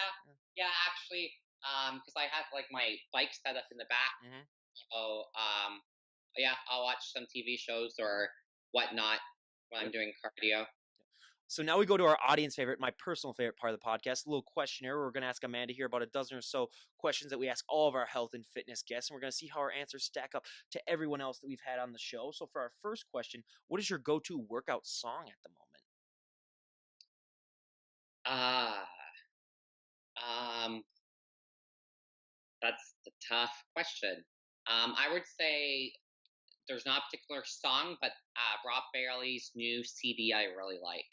yeah. Actually, because I have like my bike set up in the back. Mhm. So yeah, I'll watch some TV shows or whatnot when I'm Yep. doing cardio. So now we go to our audience favorite, my personal favorite part of the podcast, a little questionnaire. Where we're going to ask Amanda here about a dozen or so questions that we ask all of our health and fitness guests, and we're going to see how our answers stack up to everyone else that we've had on the show. So for our first question, what is your go-to workout song at the moment? Ah, um, that's a tough question. I would say there's not a particular song, but Rob Bailey's new CD I really like.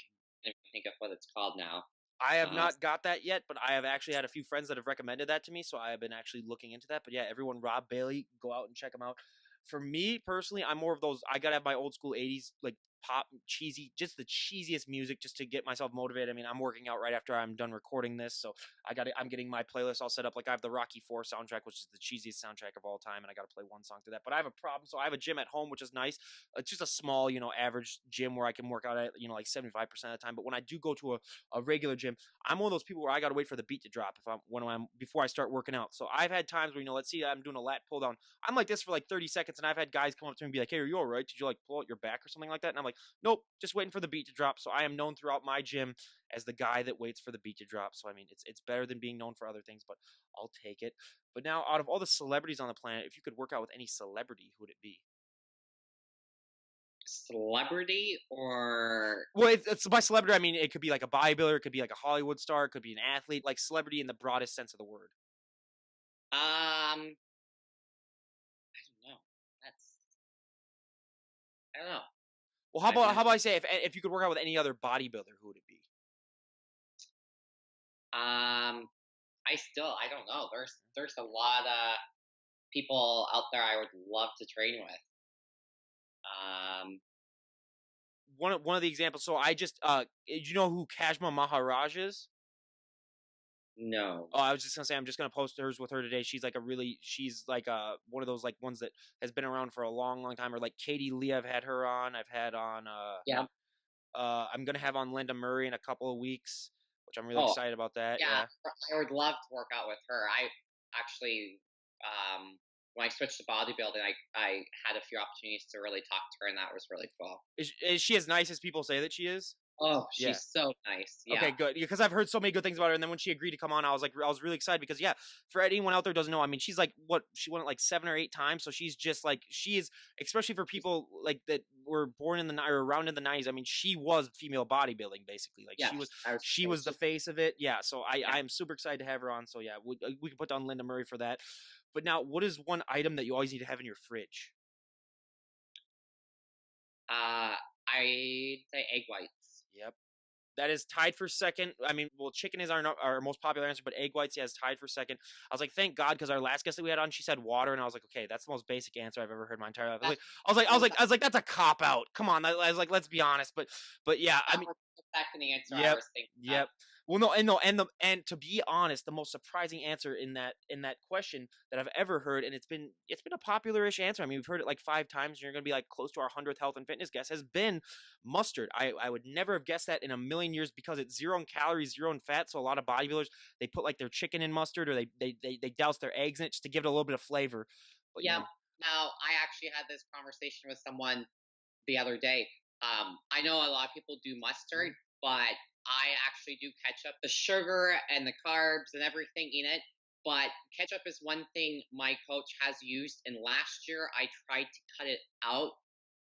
I can't think of what it's called now. I have Uh, not got that yet, but I have actually had a few friends that have recommended that to me, so I have been actually looking into that. But yeah, everyone, Rob Bailey, go out and check him out. For me personally, I'm more of those. I gotta have my old school '80s like pop cheesy, just the cheesiest music, just to get myself motivated. I mean, I'm working out right after I'm done recording this, so I'm getting my playlist all set up. Like I have the Rocky Four soundtrack, which is the cheesiest soundtrack of all time, and I gotta play one song to that. But I have a problem, so I have a gym at home, which is nice. It's just a small, average gym where I can work out at like 75% of the time. But when I do go to a regular gym, I'm one of those people where I got to wait for the beat to drop if I'm before I start working out. So I've had times where let's see, I'm doing a lat pull down. I'm like this for like 30 seconds, and I've had guys come up to me and be like, "Hey, are you all right? Did you like pull out your back or something like that?" And I'm like, "Nope, just waiting for the beat to drop." So I am known throughout my gym as the guy that waits for the beat to drop. So I mean, it's better than being known for other things, but I'll take it. But now, out of all the celebrities on the planet, if you could work out with any celebrity, who would it be? Celebrity or Well, it's by celebrity. I mean, it could be like a bodybuilder, it could be like a Hollywood star, it could be an athlete, like celebrity in the broadest sense of the word. I don't know. That's I don't know. Well, I how can about I say if you could work out with any other bodybuilder, who would it be? I don't know. There's a lot of people out there I would love to train with. Um, One of the examples. So I just you know who Kashma Maharaj is? no. Oh, I was just gonna say I'm just gonna post hers with her today. She's like one of those like ones that has been around for a long, long time. Or like Katie Lee, I've had her on. I've had on Yeah. I'm gonna have on Linda Murray in a couple of weeks, which I'm really Oh, excited about that. yeah. Yeah. I would love to work out with her. I actually, when I switched to bodybuilding, I had a few opportunities to really talk to her, and that was really cool. Is she as nice as people say that she is? Oh, Yeah. she's so nice. Okay, Yeah. good. Because I've heard so many good things about her, and then when she agreed to come on, I was really excited because yeah, for anyone out there who doesn't know, I mean, she's like she won it like 7 or 8 times, so she's just like she is, especially for people like that were born in the or around in the '90s. I mean, she was female bodybuilding basically. Like Yeah. she was the face of it. Yeah, so Yeah. I'm super excited to have her on. So yeah, we can put down Linda Murray for that. But now, what is one item that you always need to have in your fridge? I'd say egg whites. Yep. That is tied for second. I mean, well, chicken is our most popular answer, but egg whites, yeah, is tied for second. I was like, thank God, because our last guest that we had on, she said water, and I was like, okay, that's the most basic answer I've ever heard in my entire life. That's I was like, that's a cop out. Come on, I was like, let's be honest. But yeah, I that mean, was the second answer I yep, was thinking of. yep. Well, no, and to be honest, the most surprising answer in that question that I've ever heard, and it's been a popular-ish answer. I mean, we've heard it like 5 times, and you're gonna be like close to our 100th health and fitness guest, has been mustard. I would never have guessed that in a million years because it's zero in calories, zero in fat. So a lot of bodybuilders, they put like their chicken in mustard, or they douse their eggs in it just to give it a little bit of flavor. But Yeah, Now, I actually had this conversation with someone the other day. I know a lot of people do mustard, Mhm. but I actually do ketchup. The sugar and the carbs and everything in it. But ketchup is one thing my coach has used. And last year, I tried to cut it out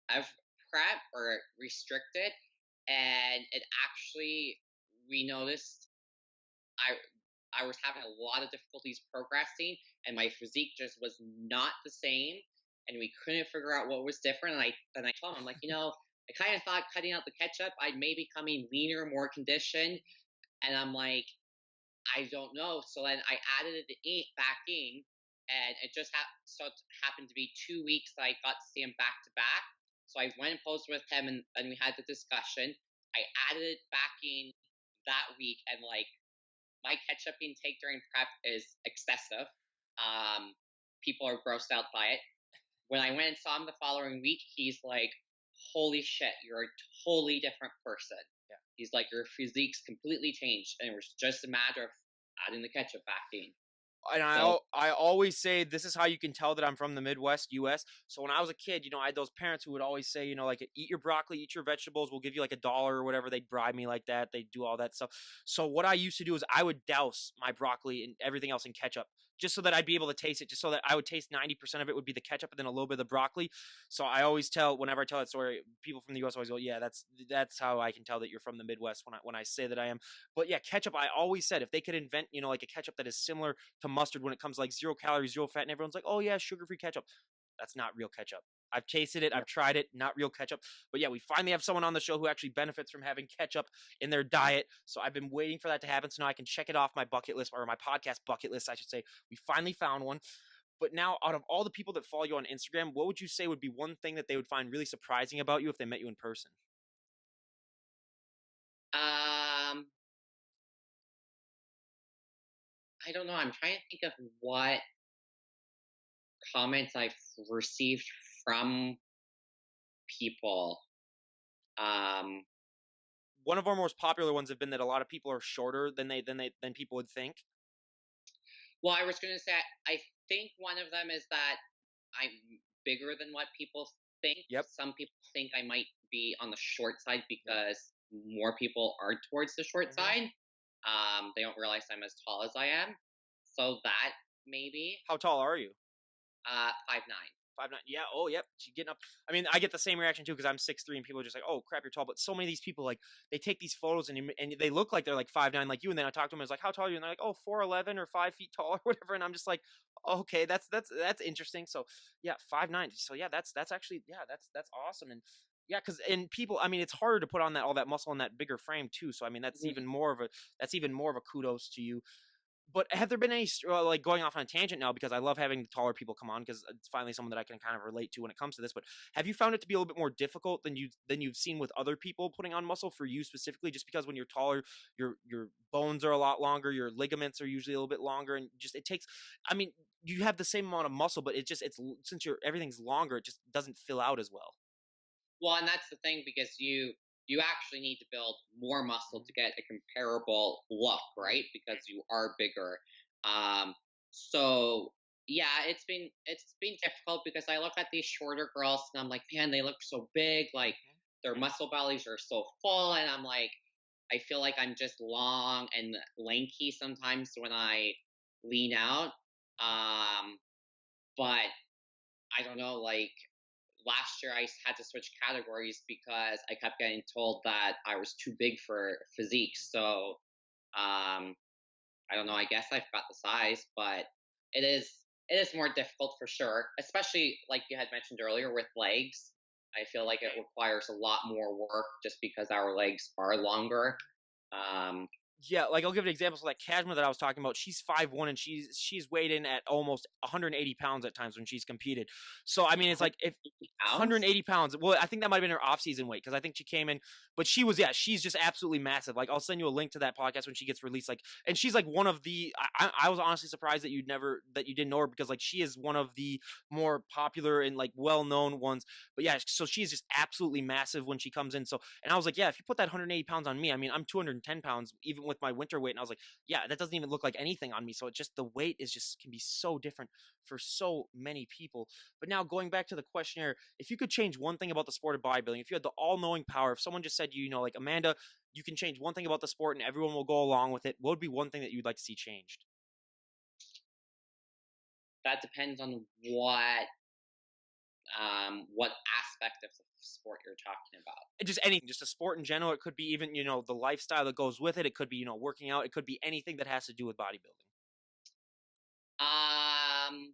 of prep or restrict it. And it actually, we noticed I I was having a lot of difficulties progressing, and my physique just was not the same, and we couldn't figure out what was different. And I told him, I'm like, I kind of thought cutting out the ketchup, I'd maybe becoming leaner, more conditioned, and I'm like, I don't know. So then I added it back in, and it just happened to be 2 weeks that I got to see him back to back. So I went and posed with him, and we had the discussion. I added it back in that week, and like my ketchup intake during prep is excessive. Um, People are grossed out by it. When I went and saw him the following week, he's like, "Holy shit, you're a totally different person." Yeah. He's like, "Your physique's completely changed," and it was just a matter of adding the ketchup back in. And So I always say this is how you can tell that I'm from the Midwest US. So when I was a kid, I had those parents who would always say, like eat your broccoli, eat your vegetables, we'll give you like $1 or whatever. They'd bribe me like that. They'd do all that stuff. So what I used to do is I would douse my broccoli and everything else in ketchup just so that I'd be able to taste it, just so that I would taste 90% of it would be the ketchup and then a little bit of the broccoli. So I always tell whenever I tell that story, people from the US always go, "Yeah, that's how I can tell that you're from the Midwest when I say that I am." But yeah, ketchup, I always said if they could invent, like a ketchup that is similar to mustard when it comes to like 0 calories, 0 fat, and everyone's like, "Oh yeah, sugar-free ketchup." That's not real ketchup. I've tasted it, yeah. I've tried it, not real ketchup. But yeah, we finally have someone on the show who actually benefits from having ketchup in their diet. So I've been waiting for that to happen. So now I can check it off my bucket list, or my podcast bucket list, I should say. We finally found one. But now, out of all the people that follow you on Instagram, what would you say would be one thing that they would find really surprising about you if they met you in person? um, I don't know. I'm trying to think of what comments I've received from people. Um, One of our most popular ones have been that a lot of people are shorter than people would think. well, I was going to say, I think one of them is that I'm bigger than what people think. Yep. Some people think I might be on the short side Yep. because more people are towards the short Hmm. side. They don't realize I'm as tall as I am. So that maybe How tall are you? 5'9". 5'9". Yeah. Oh, yep. She getting up. I mean, I get the same reaction too because I'm 6'3", and people are just like, "Oh, crap, you're tall." But so many of these people, like, they take these photos and they look like they're like 5'9", like you. And then I talk to them, and it's like, "How tall are you?" And they're like, "Oh, 4'11" or 5 feet tall or whatever. And I'm just like, "Okay, that's interesting." So yeah, 5'9". So yeah, that's actually, yeah, that's awesome. And yeah, because and people, I mean, it's harder to put on that all that muscle on that bigger frame too. So I mean, Mhm. that's even more of a kudos to you. But have there been any like going off on a tangent now because I love having the taller people come on because it's finally someone that I can kind of relate to when it comes to this. But have you found it to be a little bit more difficult than you've seen with other people putting on muscle for you specifically? Just because when you're taller, your bones are a lot longer, your ligaments are usually a little bit longer, and just it takes. I mean, you have the same amount of muscle, but it's since everything's longer, it just doesn't fill out as well. Well, and that's the thing because you actually need to build more muscle Mhm. to get a comparable look, Mhm. right? Because you are bigger. Um, so yeah, it's been difficult because I look at these shorter girls and I'm like, man, they look so big, like Mhm. their muscle bellies are so full, and I'm like, I feel like I'm just long and lanky sometimes when I lean out. Um, but I don't know, like last year I had to switch categories because I kept getting told that I was too big for physique. Mhm. So I don't know. I guess I've got the size, but it is it is more difficult for sure, especially like you had mentioned earlier with legs. I feel like it requires a lot more work just because our legs are longer. Um, Yeah, like I'll give an example. So that Kashmir that I was talking about, she's 5'1", and she's weighed in at almost 180 pounds at times when she's competed. So I mean, it's like if 180 180 pounds. pounds. Well, I think that might have been her off-season weight because I think she came in, but she was, yeah, she's just absolutely massive. Like I'll send you a link to that podcast when she gets released. Like, and she's like one of the. I was honestly surprised that you didn't know her because like she is one of the more popular and like well-known ones. But yeah, so she's just absolutely massive when she comes in. So and I was like, yeah, if you put that 180 pounds on me, I mean, I'm 210 pounds even with my winter weight, and I was like, yeah, that doesn't even look like anything on me. So it just the weight is just can be so different for so many people. But now going back to the questionnaire, if you could change one thing about the sport of bodybuilding, if you had the all-knowing power, if someone just said you know like Amanda, you can change one thing about the sport and everyone will go along with it, what would be one thing that you'd like to see changed? That depends on what aspect of the sport you're talking about. Just anything, just a sport in general. It could be even, you know, the lifestyle that goes with it. It could be, you know, working out. It could be anything that has to do with bodybuilding. Um,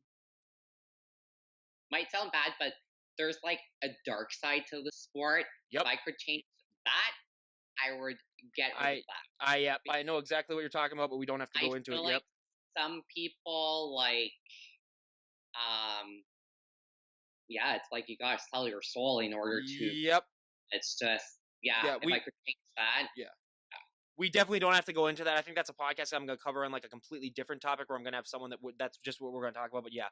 might sound bad, but there's like a dark side to the sport. If Yep. I could change that, I would get rid of that. I know exactly what you're talking about, but we don't have to I go into feel it. like Yep. some people like, yeah, it's like you gotta sell your soul in order to. Yep. It's just, yeah. Yeah. If I could change that, Yeah. We definitely don't have to go into that. I think that's a podcast I'm going to cover on like a completely different topic where I'm going to have someone that's just what we're going to talk about. But yeah,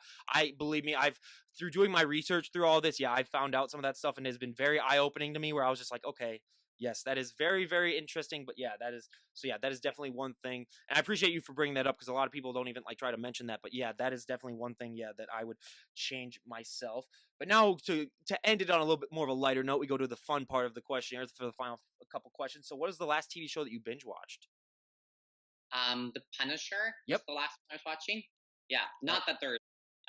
believe me, I've through doing my research through all this, yeah, I found out some of that stuff and it has been very eye opening to me where I was just like, okay, yes, that is very, very interesting. But yeah, that is definitely one thing. And I appreciate you for bringing that up because a lot of people don't even like try to mention that. But yeah, that is definitely one thing, yeah, that I would change myself. But now to end it on a little bit more of a lighter note, we go to the fun part of the questionnaire for the final a couple questions. So what is the last TV show that you binge watched? The Punisher was Yep. the last one I was watching. Yeah, not that there's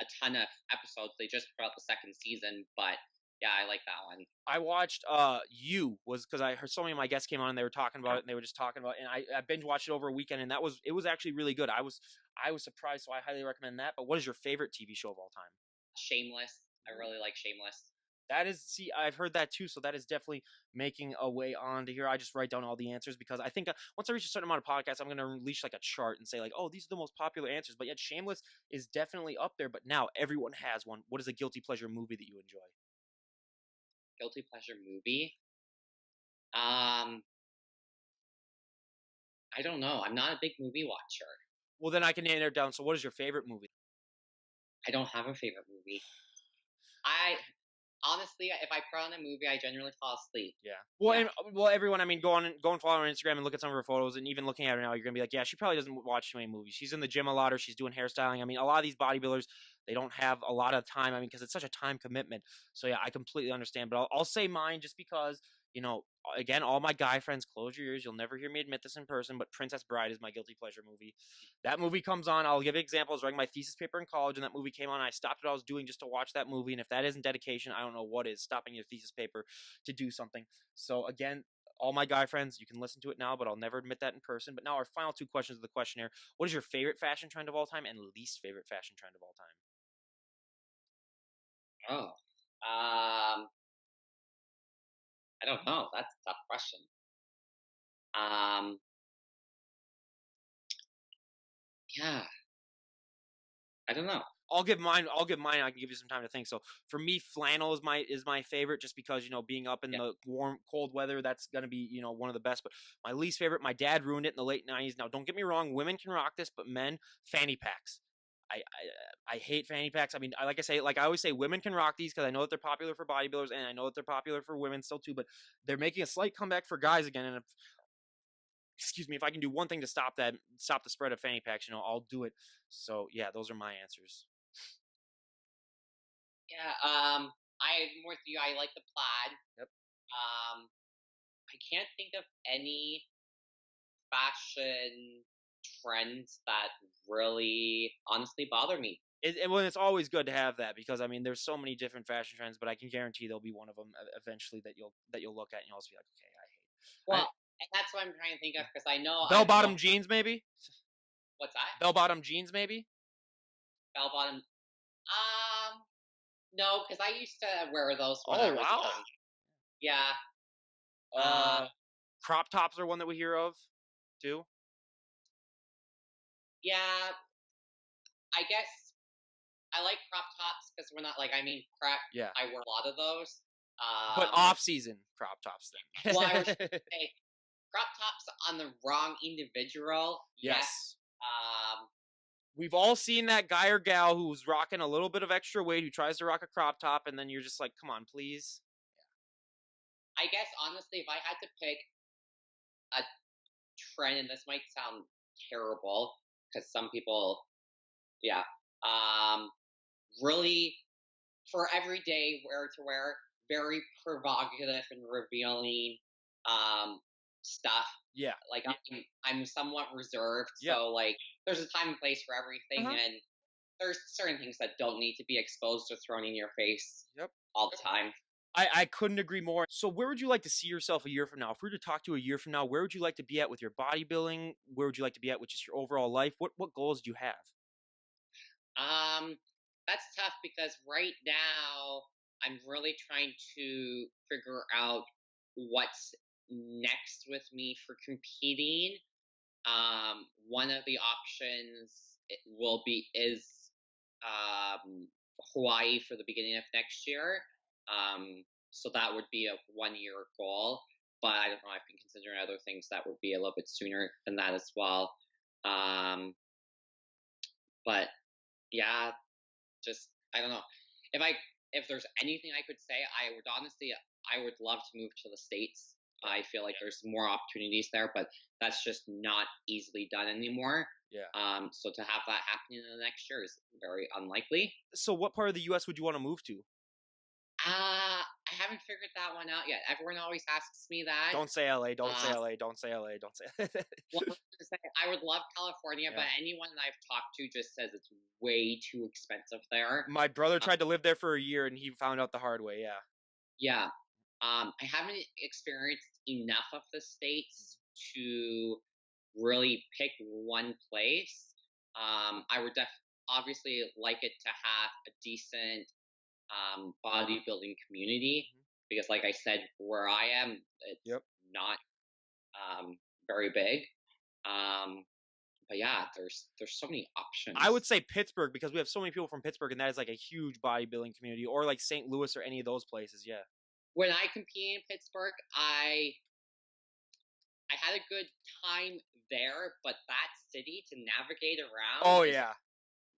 a ton of episodes. They just put out the second season, but yeah, I like that one. I watched You was because I heard so many of my guests came on and they were talking about it and they were just talking about it, and I binge watched it over a weekend and it was actually really good. I was surprised, so I highly recommend that. But what is your favorite TV show of all time? Shameless. I really like Shameless. That is, see, I've heard that too, so that is definitely making a way on to here. I just write down all the answers because I think once I reach a certain amount of podcasts, I'm going to release like a chart and say like, oh, these are the most popular answers. But yet, Shameless is definitely up there. But now everyone has one. What is a guilty pleasure movie that you enjoy? Guilty pleasure movie. I don't know. I'm not a big movie watcher. Well, then I can narrow it down. So, what is your favorite movie? I don't have a favorite movie. I honestly, if I put on a movie, I generally fall asleep. Yeah. Well, Yeah. well, everyone. I mean, go and follow her on Instagram and look at some of her photos, and even looking at her now, you're gonna be like, yeah, she probably doesn't watch too many movies. She's in the gym a lot, or she's doing hairstyling. I mean, a lot of these bodybuilders, they don't have a lot of time. I mean, because it's such a time commitment. So yeah, I completely understand. But I'll say mine just because you know, again, all my guy friends, close your ears. You'll never hear me admit this in person, but Princess Bride is my guilty pleasure movie. That movie comes on. I'll give you examples. Writing my thesis paper in college, and that movie came on. I stopped what I was doing just to watch that movie. And if that isn't dedication, I don't know what is. Stopping your thesis paper to do something. So again, all my guy friends, you can listen to it now, but I'll never admit that in person. But now our final two questions of the questionnaire: what is your favorite fashion trend of all time and least favorite fashion trend of all time? Oh. I don't know. That's a tough question. Um. Yeah. I don't know. I'll give mine. I'll give mine. I can give you some time to think. So for me, flannel is my favorite, just because you know being up in Yeah. the warm, cold weather, that's gonna be you know one of the best. But my least favorite, my dad ruined it in the late '90s. Now don't get me wrong, women can rock this, but men, fanny packs. I hate fanny packs. I mean, like I say, like I always say, women can rock these because I know that they're popular for bodybuilders and I know that they're popular for women still too. But they're making a slight comeback for guys again. And if, excuse me, if I can do one thing to stop the spread of fanny packs, you know, I'll do it. So yeah, those are my answers. Yeah. I'm with you. I like the plaid. Yep. I can't think of any fashion trends that really honestly bother me. Well, it's always good to have that because I mean, there's so many different fashion trends, but I can guarantee there'll be one of them eventually that you'll look at and you'll also be like, okay, Well, and that's what I'm trying to think of because I know bell I don't know bottom jeans maybe. what's that Bell bottom jeans maybe. bell bottom. No, because I used to wear those when I Oh was wow. young. Yeah. Crop tops are one that we hear of too. Yeah. I guess I like crop tops because we're not like crap. Yeah. I wear a lot of those. But off season crop tops then. Well, I was say crop tops on the wrong individual. Yes. Um, We've all seen that guy or gal who's rocking a little bit of extra weight who tries to rock a crop top, and then you're just like, come on, please. I guess honestly, if I had to pick a trend, and this might sound terrible because some people, yeah, um, really for everyday wear to wear, very provocative and revealing um, stuff. Yeah. Like I'm somewhat reserved, Yep. so like there's a time and place for everything, Uh-huh. and there's certain things that don't need to be exposed or thrown in your face Yep. all the time. I couldn't agree more. So where would you like to see yourself a year from now? If we were to talk to you a year from now, where would you like to be at with your bodybuilding? Where would you like to be at with just your overall life? What goals do you have? Um, that's tough because right now I'm really trying to figure out what's next with me for competing. One of the options will be is Hawaii for the beginning of next year. So that would be a 1 year goal. But I don't know. I've been considering other things that would be a little bit sooner than that as well. Um, but yeah, just I don't know. If I if there's anything I could say, I would honestly I would love to move to the States. Yeah. I feel like there's more opportunities there, but that's just not easily done anymore. Yeah. So to have that happening in the next year is very unlikely. So what part of the US would you want to move to? I haven't figured that one out yet. Everyone always asks me that. Don't say LA, don't say Uh, LA, don't say LA, don't say well, I was gonna say, I would love California, but Yeah. anyone that I've talked to just says it's way too expensive there. My brother Uh, tried to live there for a year and he found out the hard way, yeah. yeah, I haven't experienced enough of the states to really pick one place. I would obviously like it to have a decent bodybuilding community Mhm. because, like I said, where I am, it's Yep. not very big. Um, but yeah, there's so many I would options. say Pittsburgh because we have so many people from Pittsburgh and that is like a huge bodybuilding community or like St. Louis or any of those places, yeah. When I competed in Pittsburgh, I had a good time there, but that city to navigate around Oh is yeah.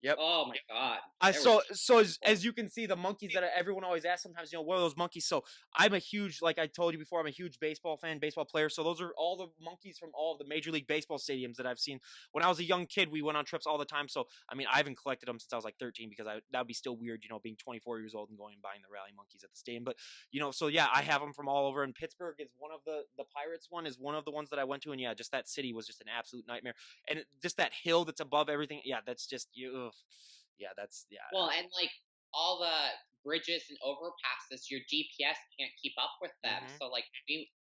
Yep. oh my god, I there was so people. as you can see, the monkeys that everyone always asks sometimes, you know, what are those monkeys? So I'm a huge, like I told you before, I'm a huge baseball fan, baseball player. So those are all the monkeys from all of the Major League Baseball stadiums that I've seen. When I was a young kid, we went on trips all the time. So I mean, I haven't collected them since I was like 13 because that would be still weird, you know, being 24 years old and going and buying the rally monkeys at the stadium. But you know, so yeah, I have them from all over. And Pittsburgh is one of the Pirates one is one of the ones that I went to, and yeah, just that city was just an absolute nightmare. And just that hill that's above everything, yeah, that's just you. Ugh. Yeah, that's yeah. Well, and like all the bridges and overpasses, your GPS can't keep up with them. Mhm. So like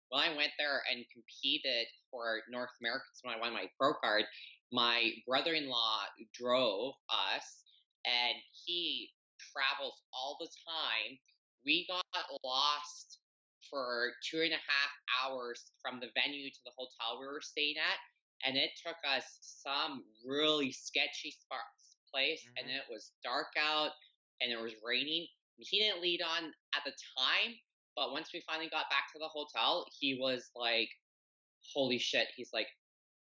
when I went there and competed for North Americans when I won my pro card, my brother-in-law drove us, and he travels all the time. We got lost for 2.5 hours from the venue to the hotel we were staying at, and it took us some really sketchy spots place, and Mhm. it was dark out and it was raining. He didn't lead on at the time, but once we finally got back to the hotel, he was like, holy shit. He's like,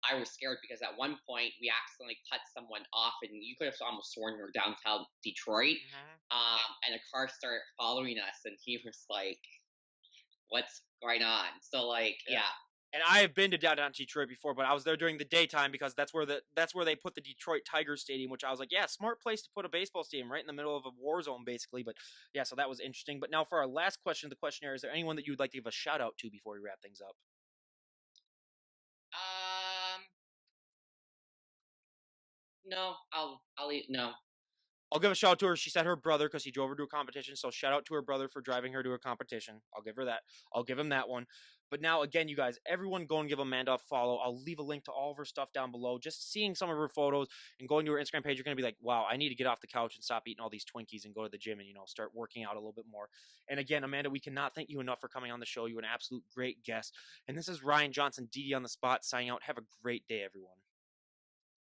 I was scared because at one point we accidentally cut someone off, and you could have almost sworn we were downtown Detroit. Mhm. And a car started following us, and he was like, what's going on? So, like, Yeah. yeah. And I have been to downtown Detroit before, but I was there during the daytime because that's where they put the Detroit Tigers Stadium, which I was like, yeah, smart place to put a baseball stadium right in the middle of a war zone, basically. But yeah, so that was interesting. But now for our last question of the questionnaire, is there anyone that you would like to give a shout out to before we wrap things up? Um, no, I'll eat, no. I'll give a shout out to her. She said her brother because he drove her to a competition. So shout out to her brother for driving her to a competition. I'll give her that. I'll give him that one. But now again, you guys, everyone go and give Amanda a follow. I'll leave a link to all of her stuff down below. Just seeing some of her photos and going to her Instagram page, you're gonna be like, wow, I need to get off the couch and stop eating all these Twinkies and go to the gym and start working out a little bit more. And again, Amanda, we cannot thank you enough for coming on the show. You're an absolute great guest. And this is Ryan Johnson, DD on the spot, signing out. Have a great day, everyone.